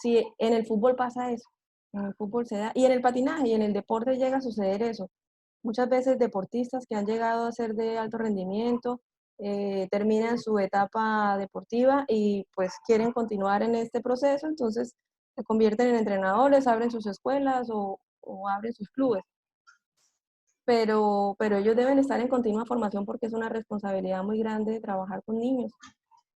si en el fútbol pasa eso, en el fútbol se da, y en el patinaje y en el deporte llega a suceder eso. Muchas veces deportistas que han llegado a ser de alto rendimiento terminan su etapa deportiva y pues quieren continuar en este proceso, entonces se convierten en entrenadores, abren sus escuelas o abren sus clubes. pero ellos deben estar en continua formación porque es una responsabilidad muy grande de trabajar con niños.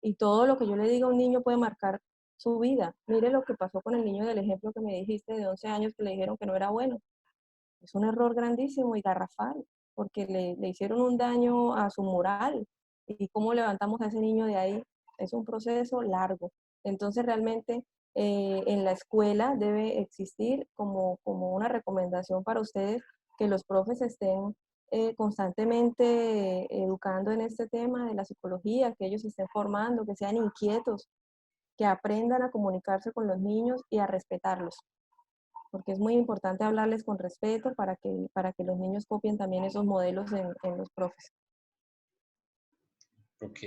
Y todo lo que yo le diga a un niño puede marcar su vida. Mire lo que pasó con el niño del ejemplo que me dijiste de 11 años que le dijeron que no era bueno. Es un error grandísimo y garrafal, porque le hicieron un daño a su moral. ¿Y cómo levantamos a ese niño de ahí? Es un proceso largo. Entonces, realmente en la escuela debe existir como una recomendación para ustedes que los profes estén constantemente educando en este tema de la psicología, que ellos se estén formando, que sean inquietos, que aprendan a comunicarse con los niños y a respetarlos, porque es muy importante hablarles con respeto para que los niños copien también esos modelos en los profes. Ok.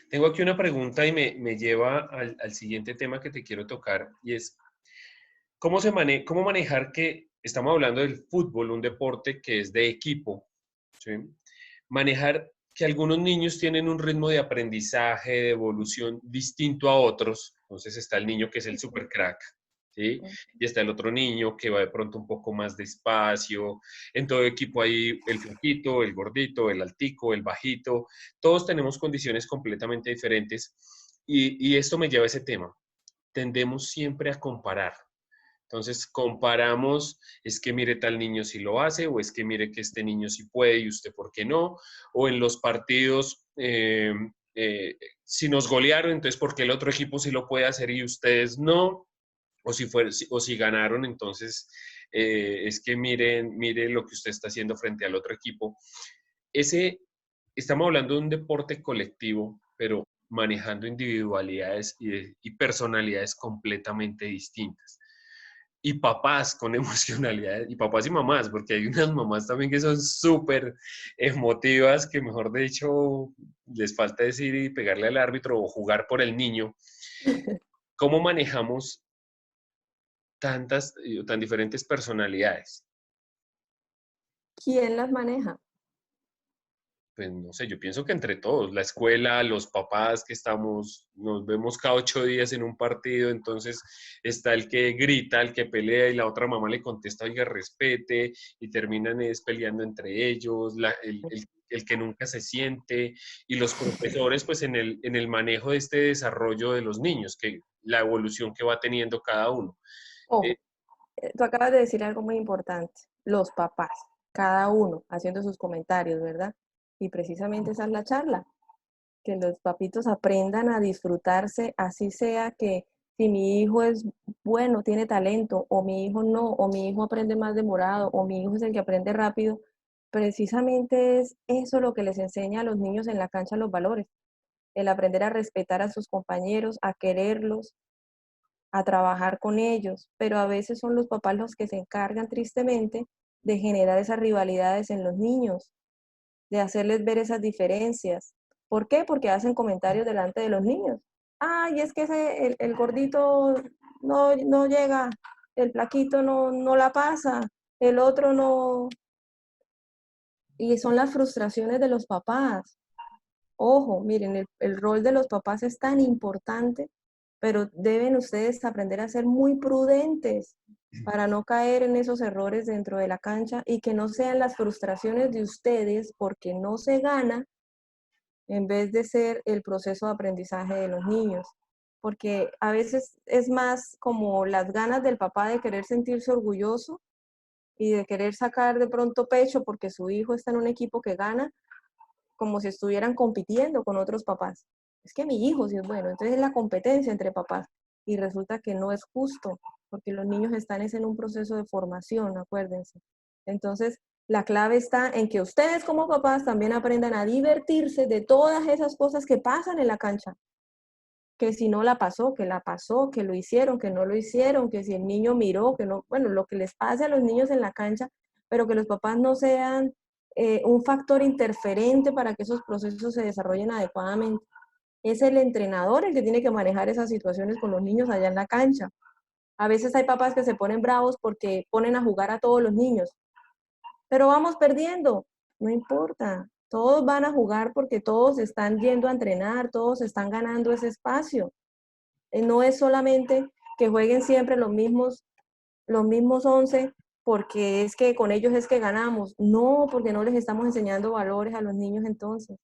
Tengo aquí una pregunta y me lleva al siguiente tema que te quiero tocar y es, ¿cómo manejar que estamos hablando del fútbol, un deporte que es de equipo, ¿sí? Manejar que algunos niños tienen un ritmo de aprendizaje, de evolución distinto a otros. Entonces está el niño que es el super crack, ¿sí? Y está el otro niño que va de pronto un poco más despacio. En todo equipo hay el flaquito, el gordito, el altico, el bajito. Todos tenemos condiciones completamente diferentes y esto me lleva a ese tema. Tendemos siempre a comparar. Entonces comparamos, es que mire tal niño si lo hace, o es que mire que este niño sí puede y usted por qué no, o en los partidos, si nos golearon, entonces porque el otro equipo sí lo puede hacer y ustedes no, o si ganaron, entonces es que mire lo que usted está haciendo frente al otro equipo. Ese, estamos hablando de un deporte colectivo, pero manejando individualidades y personalidades completamente distintas y papás con emocionalidad, y papás y mamás, porque hay unas mamás también que son súper emotivas, que mejor de hecho les falta decir y pegarle al árbitro o jugar por el niño. ¿Cómo manejamos tantas, tan diferentes personalidades? ¿Quién las maneja? Pues no sé, yo pienso que entre todos, la escuela, los papás que estamos, nos vemos cada 8 días en un partido, entonces está el que grita, el que pelea y la otra mamá le contesta, oiga, respete, y terminan peleando entre ellos, el que nunca se siente, y los profesores pues en el manejo de este desarrollo de los niños, que la evolución que va teniendo cada uno. Eh, Ojo, tú acabas de decir algo muy importante, los papás, cada uno haciendo sus comentarios, ¿verdad? Y precisamente esa es la charla, que los papitos aprendan a disfrutarse, así sea que si mi hijo es bueno, tiene talento, o mi hijo no, o mi hijo aprende más demorado, o mi hijo es el que aprende rápido, precisamente es eso lo que les enseña a los niños en la cancha los valores, el aprender a respetar a sus compañeros, a quererlos, a trabajar con ellos, pero a veces son los papás los que se encargan tristemente de generar esas rivalidades en los niños, de hacerles ver esas diferencias. ¿Por qué? Porque hacen comentarios delante de los niños. Ay, es que el gordito no llega, el plaquito no la pasa, el otro no. Y son las frustraciones de los papás. Ojo, miren, el rol de los papás es tan importante, pero deben ustedes aprender a ser muy prudentes para no caer en esos errores dentro de la cancha y que no sean las frustraciones de ustedes porque no se gana en vez de ser el proceso de aprendizaje de los niños. Porque a veces es más como las ganas del papá de querer sentirse orgulloso y de querer sacar de pronto pecho porque su hijo está en un equipo que gana, como si estuvieran compitiendo con otros papás. Es que mi hijo sí es bueno, entonces es la competencia entre papás. Y resulta que no es justo, porque los niños están en un proceso de formación, acuérdense. Entonces, la clave está en que ustedes como papás también aprendan a divertirse de todas esas cosas que pasan en la cancha. Que si no la pasó, que lo hicieron, que no lo hicieron, que si el niño miró, que no, bueno, lo que les pase a los niños en la cancha, pero que los papás no sean un factor interferente para que esos procesos se desarrollen adecuadamente. Es el entrenador el que tiene que manejar esas situaciones con los niños allá en la cancha. A veces hay papás que se ponen bravos porque ponen a jugar a todos los niños, pero vamos perdiendo, no importa, todos van a jugar porque todos están yendo a entrenar, todos están ganando ese espacio. No es solamente que jueguen siempre los mismos 11 porque es que con ellos es que ganamos. No, porque no les estamos enseñando valores a los niños entonces,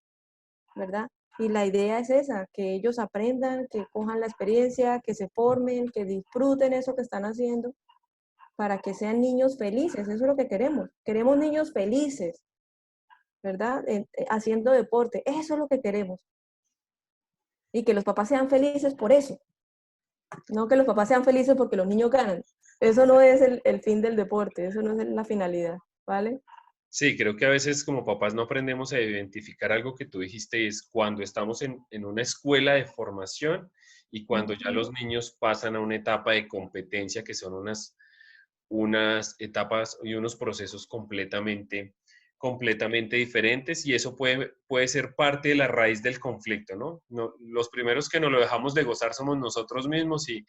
¿verdad? Y la idea es esa, que ellos aprendan, que cojan la experiencia, que se formen, que disfruten eso que están haciendo, para que sean niños felices. Eso es lo que queremos. Queremos niños felices, ¿verdad? Haciendo deporte. Eso es lo que queremos. Y que los papás sean felices por eso. No que los papás sean felices porque los niños ganan. Eso no es el fin del deporte, eso no es la finalidad, ¿vale? Sí, creo que a veces como papás no aprendemos a identificar algo que tú dijiste, es cuando estamos en una escuela de formación y cuando ya los niños pasan a una etapa de competencia, que son unas etapas y unos procesos completamente diferentes, y eso puede ser parte de la raíz del conflicto, ¿no? Los primeros que nos lo dejamos de gozar somos nosotros mismos y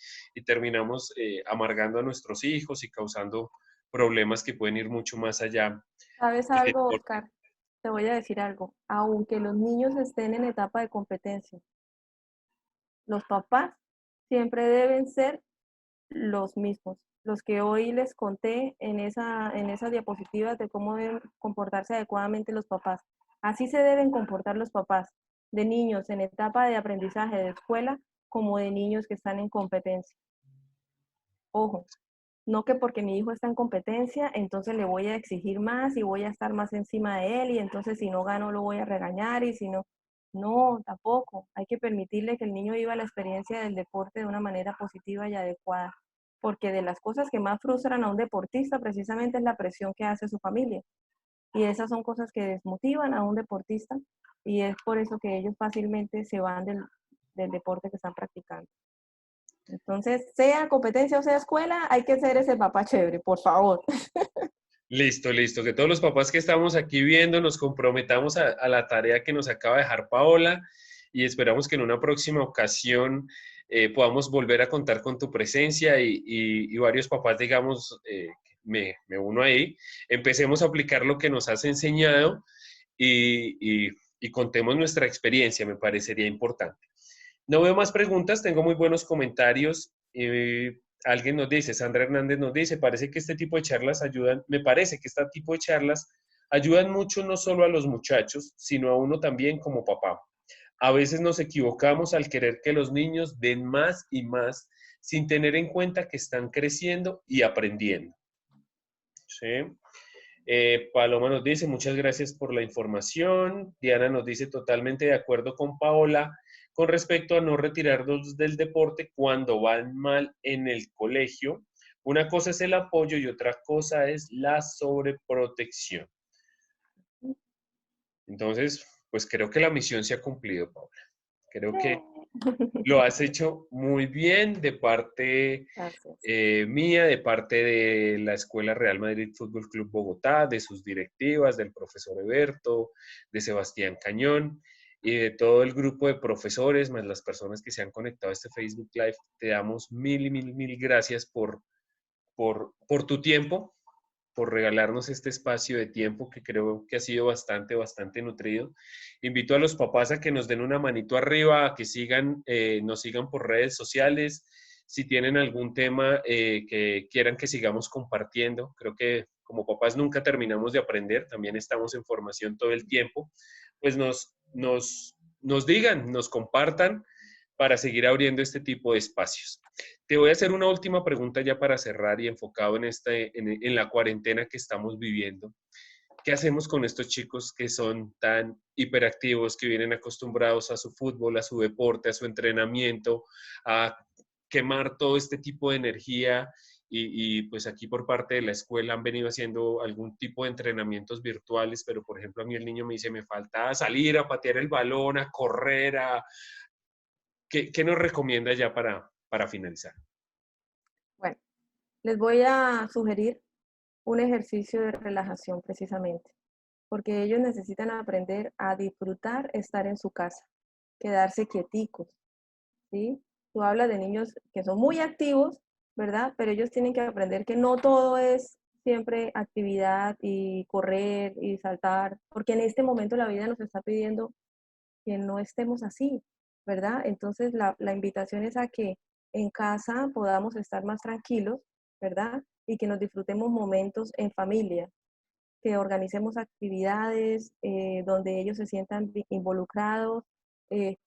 terminamos amargando a nuestros hijos y causando problemas que pueden ir mucho más allá ¿Sabes del algo, deporte. Oscar? Te voy a decir algo. Aunque los niños estén en etapa de competencia, los papás siempre deben ser los mismos, los que hoy les conté en esa diapositiva de cómo deben comportarse adecuadamente los papás. Así se deben comportar los papás de niños en etapa de aprendizaje de escuela como de niños que están en competencia. Ojo, no que porque mi hijo está en competencia, entonces le voy a exigir más y voy a estar más encima de él y entonces si no gano lo voy a regañar y si no, no, tampoco. Hay que permitirle que el niño viva la experiencia del deporte de una manera positiva y adecuada, porque de las cosas que más frustran a un deportista precisamente es la presión que hace su familia. Y esas son cosas que desmotivan a un deportista y es por eso que ellos fácilmente se van del deporte que están practicando. Entonces, sea competencia o sea escuela, hay que ser ese papá chévere, por favor. Listo, listo. Que todos los papás que estamos aquí viendo nos comprometamos a la tarea que nos acaba de dejar Paola y esperamos que en una próxima ocasión podamos volver a contar con tu presencia y varios papás, digamos, me uno ahí, empecemos a aplicar lo que nos has enseñado y contemos nuestra experiencia, me parecería importante. No veo más preguntas, tengo muy buenos comentarios. Alguien nos dice, Sandra Hernández nos dice, parece que este tipo de charlas ayudan, me parece que este tipo de charlas ayudan mucho no solo a los muchachos, sino a uno también como papá. A veces nos equivocamos al querer que los niños den más y más sin tener en cuenta que están creciendo y aprendiendo. ¿Sí? Paloma nos dice, muchas gracias por la información. Diana nos dice, totalmente de acuerdo con Paola con respecto a no retirarlos del deporte cuando van mal en el colegio. Una cosa es el apoyo y otra cosa es la sobreprotección. Entonces, pues creo que la misión se ha cumplido, Paola. Creo que lo has hecho muy bien de parte Gracias. mía, de parte de la Escuela Real Madrid Fútbol Club Bogotá, de sus directivas, del profesor Eberto, de Sebastián Cañón y de todo el grupo de profesores, más las personas que se han conectado a este Facebook Live. Te damos mil y mil gracias por tu tiempo, por regalarnos este espacio de tiempo que creo que ha sido bastante nutrido. Invito a los papás a que nos den una manito arriba, a que nos sigan por redes sociales. Si tienen algún tema que quieran que sigamos compartiendo, creo que como papás nunca terminamos de aprender, también estamos en formación todo el tiempo, pues nos digan, nos compartan para seguir abriendo este tipo de espacios. Te voy a hacer una última pregunta ya para cerrar y enfocado en la cuarentena que estamos viviendo. ¿Qué hacemos con estos chicos que son tan hiperactivos, que vienen acostumbrados a su fútbol, a su deporte, a su entrenamiento, a quemar todo este tipo de energía? Pues aquí por parte de la escuela han venido haciendo algún tipo de entrenamientos virtuales, pero por ejemplo a mí el niño me dice, me falta salir a patear el balón, a correr, ¿qué nos recomienda ya para finalizar? Bueno, les voy a sugerir un ejercicio de relajación precisamente, porque ellos necesitan aprender a disfrutar estar en su casa, quedarse quieticos, ¿sí? Tú hablas de niños que son muy activos, ¿verdad? Pero ellos tienen que aprender que no todo es siempre actividad y correr y saltar, porque en este momento la vida nos está pidiendo que no estemos así, ¿verdad? Entonces la invitación es a que en casa podamos estar más tranquilos, ¿verdad? y que nos disfrutemos momentos en familia, que organicemos actividades donde ellos se sientan involucrados.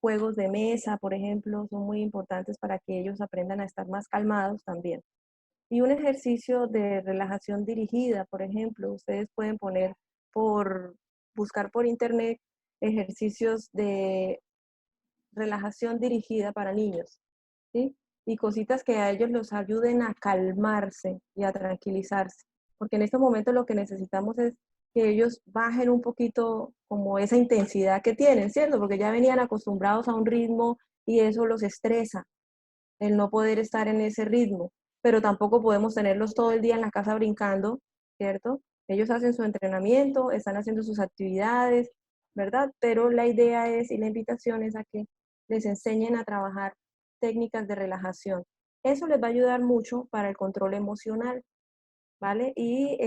Juegos de mesa, por ejemplo, son muy importantes para que ellos aprendan a estar más calmados también. Y un ejercicio de relajación dirigida, por ejemplo, ustedes pueden buscar por internet ejercicios de relajación dirigida para niños, ¿sí? Y cositas que a ellos los ayuden a calmarse y a tranquilizarse, porque en este momento lo que necesitamos es que ellos bajen un poquito como esa intensidad que tienen, ¿cierto? Porque ya venían acostumbrados a un ritmo y eso los estresa, el no poder estar en ese ritmo, pero tampoco podemos tenerlos todo el día en la casa brincando, ¿cierto? Ellos hacen su entrenamiento, están haciendo sus actividades, ¿verdad? Pero la idea es y la invitación es a que les enseñen a trabajar técnicas de relajación. Eso les va a ayudar mucho para el control emocional, ¿vale? Y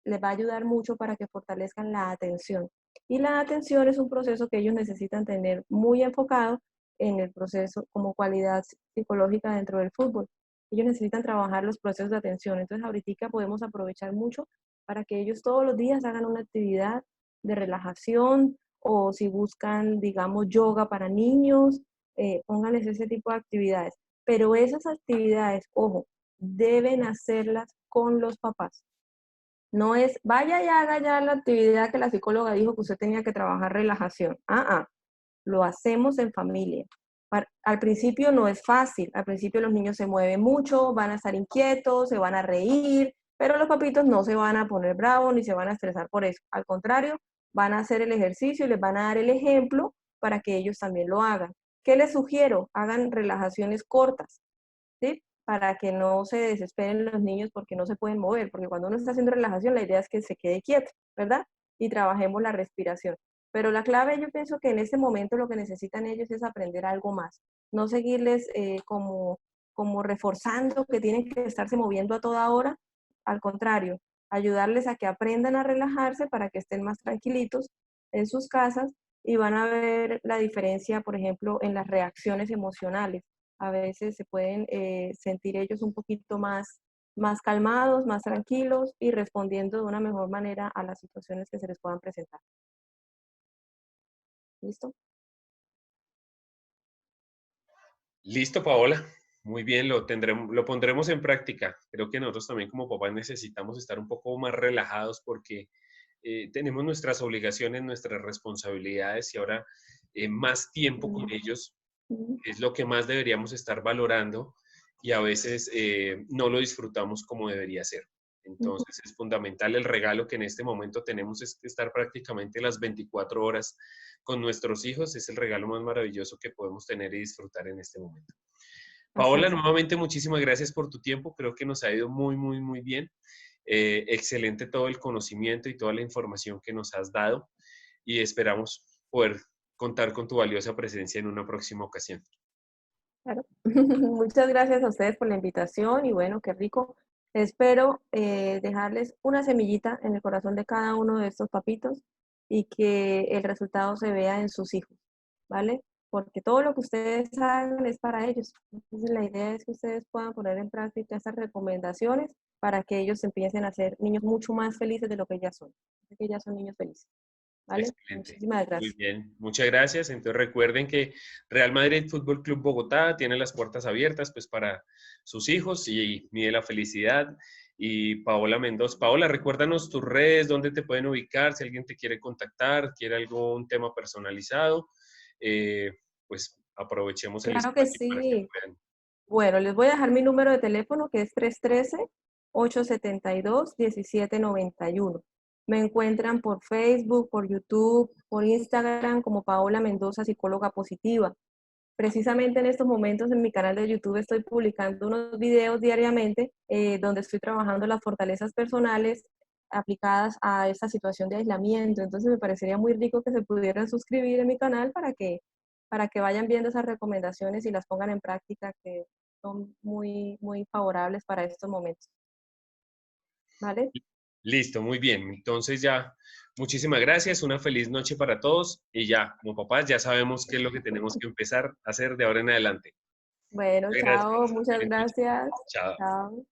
les va a ayudar mucho para que fortalezcan la atención. Y la atención es un proceso que ellos necesitan tener muy enfocado en el proceso como cualidad psicológica dentro del fútbol. Ellos necesitan trabajar los procesos de atención. Entonces, ahorita podemos aprovechar mucho para que ellos todos los días hagan una actividad de relajación o si buscan, digamos, yoga para niños, pónganles ese tipo de actividades. Pero esas actividades, ojo, deben hacerlas con los papás. No es, vaya y haga ya la actividad que la psicóloga dijo que usted tenía que trabajar relajación. Lo hacemos en familia. Al principio no es fácil, al principio los niños se mueven mucho, van a estar inquietos, se van a reír, pero los papitos no se van a poner bravos ni se van a estresar por eso. Al contrario, van a hacer el ejercicio y les van a dar el ejemplo para que ellos también lo hagan. ¿Qué les sugiero? Hagan relajaciones cortas, ¿sí? Para que no se desesperen los niños porque no se pueden mover, porque cuando uno está haciendo relajación la idea es que se quede quieto, ¿verdad? Y trabajemos la respiración. Pero la clave yo pienso que en este momento lo que necesitan ellos es aprender algo más, no seguirles como reforzando que tienen que estarse moviendo a toda hora, al contrario, ayudarles a que aprendan a relajarse para que estén más tranquilitos en sus casas y van a ver la diferencia, por ejemplo, en las reacciones emocionales. A veces se pueden sentir ellos un poquito más calmados, más tranquilos y respondiendo de una mejor manera a las situaciones que se les puedan presentar. ¿Listo? Listo, Paola. Muy bien, lo pondremos en práctica. Creo que nosotros también como papás necesitamos estar un poco más relajados porque tenemos nuestras obligaciones, nuestras responsabilidades y ahora más tiempo con ellos es lo que más deberíamos estar valorando y a veces no lo disfrutamos como debería ser. Entonces es fundamental el regalo que en este momento tenemos es estar prácticamente las 24 horas con nuestros hijos. Es el regalo más maravilloso que podemos tener y disfrutar en este momento. Así Paola, es. nuevamente muchísimas gracias por tu tiempo. Creo que nos ha ido muy, muy, muy bien. Excelente todo el conocimiento y toda la información que nos has dado y esperamos poder contar con tu valiosa presencia en una próxima ocasión. Claro. Muchas gracias a ustedes por la invitación y bueno, qué rico. Espero dejarles una semillita en el corazón de cada uno de estos papitos y que el resultado se vea en sus hijos, ¿vale? Porque todo lo que ustedes hagan es para ellos. Entonces la idea es que ustedes puedan poner en práctica esas recomendaciones para que ellos empiecen a ser niños mucho más felices de lo que ya son. Que ya son niños felices, ¿vale? Excelente. Muchísimas Muy gracias. bien. Muchas gracias. Entonces recuerden que Real Madrid Fútbol Club Bogotá tiene las puertas abiertas pues para sus hijos y mide la felicidad. Y Paola Mendoza. Paola, recuérdanos tus redes, dónde te pueden ubicar, si alguien te quiere contactar, quiere algún tema personalizado, eh, pues aprovechemos el Claro que espacio para que sí. puedan. Bueno, les voy a dejar mi número de teléfono que es 313-872-1791. Me encuentran por Facebook, por YouTube, por Instagram como Paola Mendoza, psicóloga positiva. Precisamente en estos momentos en mi canal de YouTube estoy publicando unos videos diariamente donde estoy trabajando las fortalezas personales aplicadas a esta situación de aislamiento. Entonces me parecería muy rico que se pudieran suscribir en mi canal para que vayan viendo esas recomendaciones y las pongan en práctica, que son muy, muy favorables para estos momentos. ¿Vale? Listo, muy bien. Entonces ya, muchísimas gracias, una feliz noche para todos y ya, como papás, ya sabemos qué es lo que tenemos que empezar a hacer de ahora en adelante. Bueno, Muchas chao, gracias. muchas Feliz noche. gracias. Chao. Chao.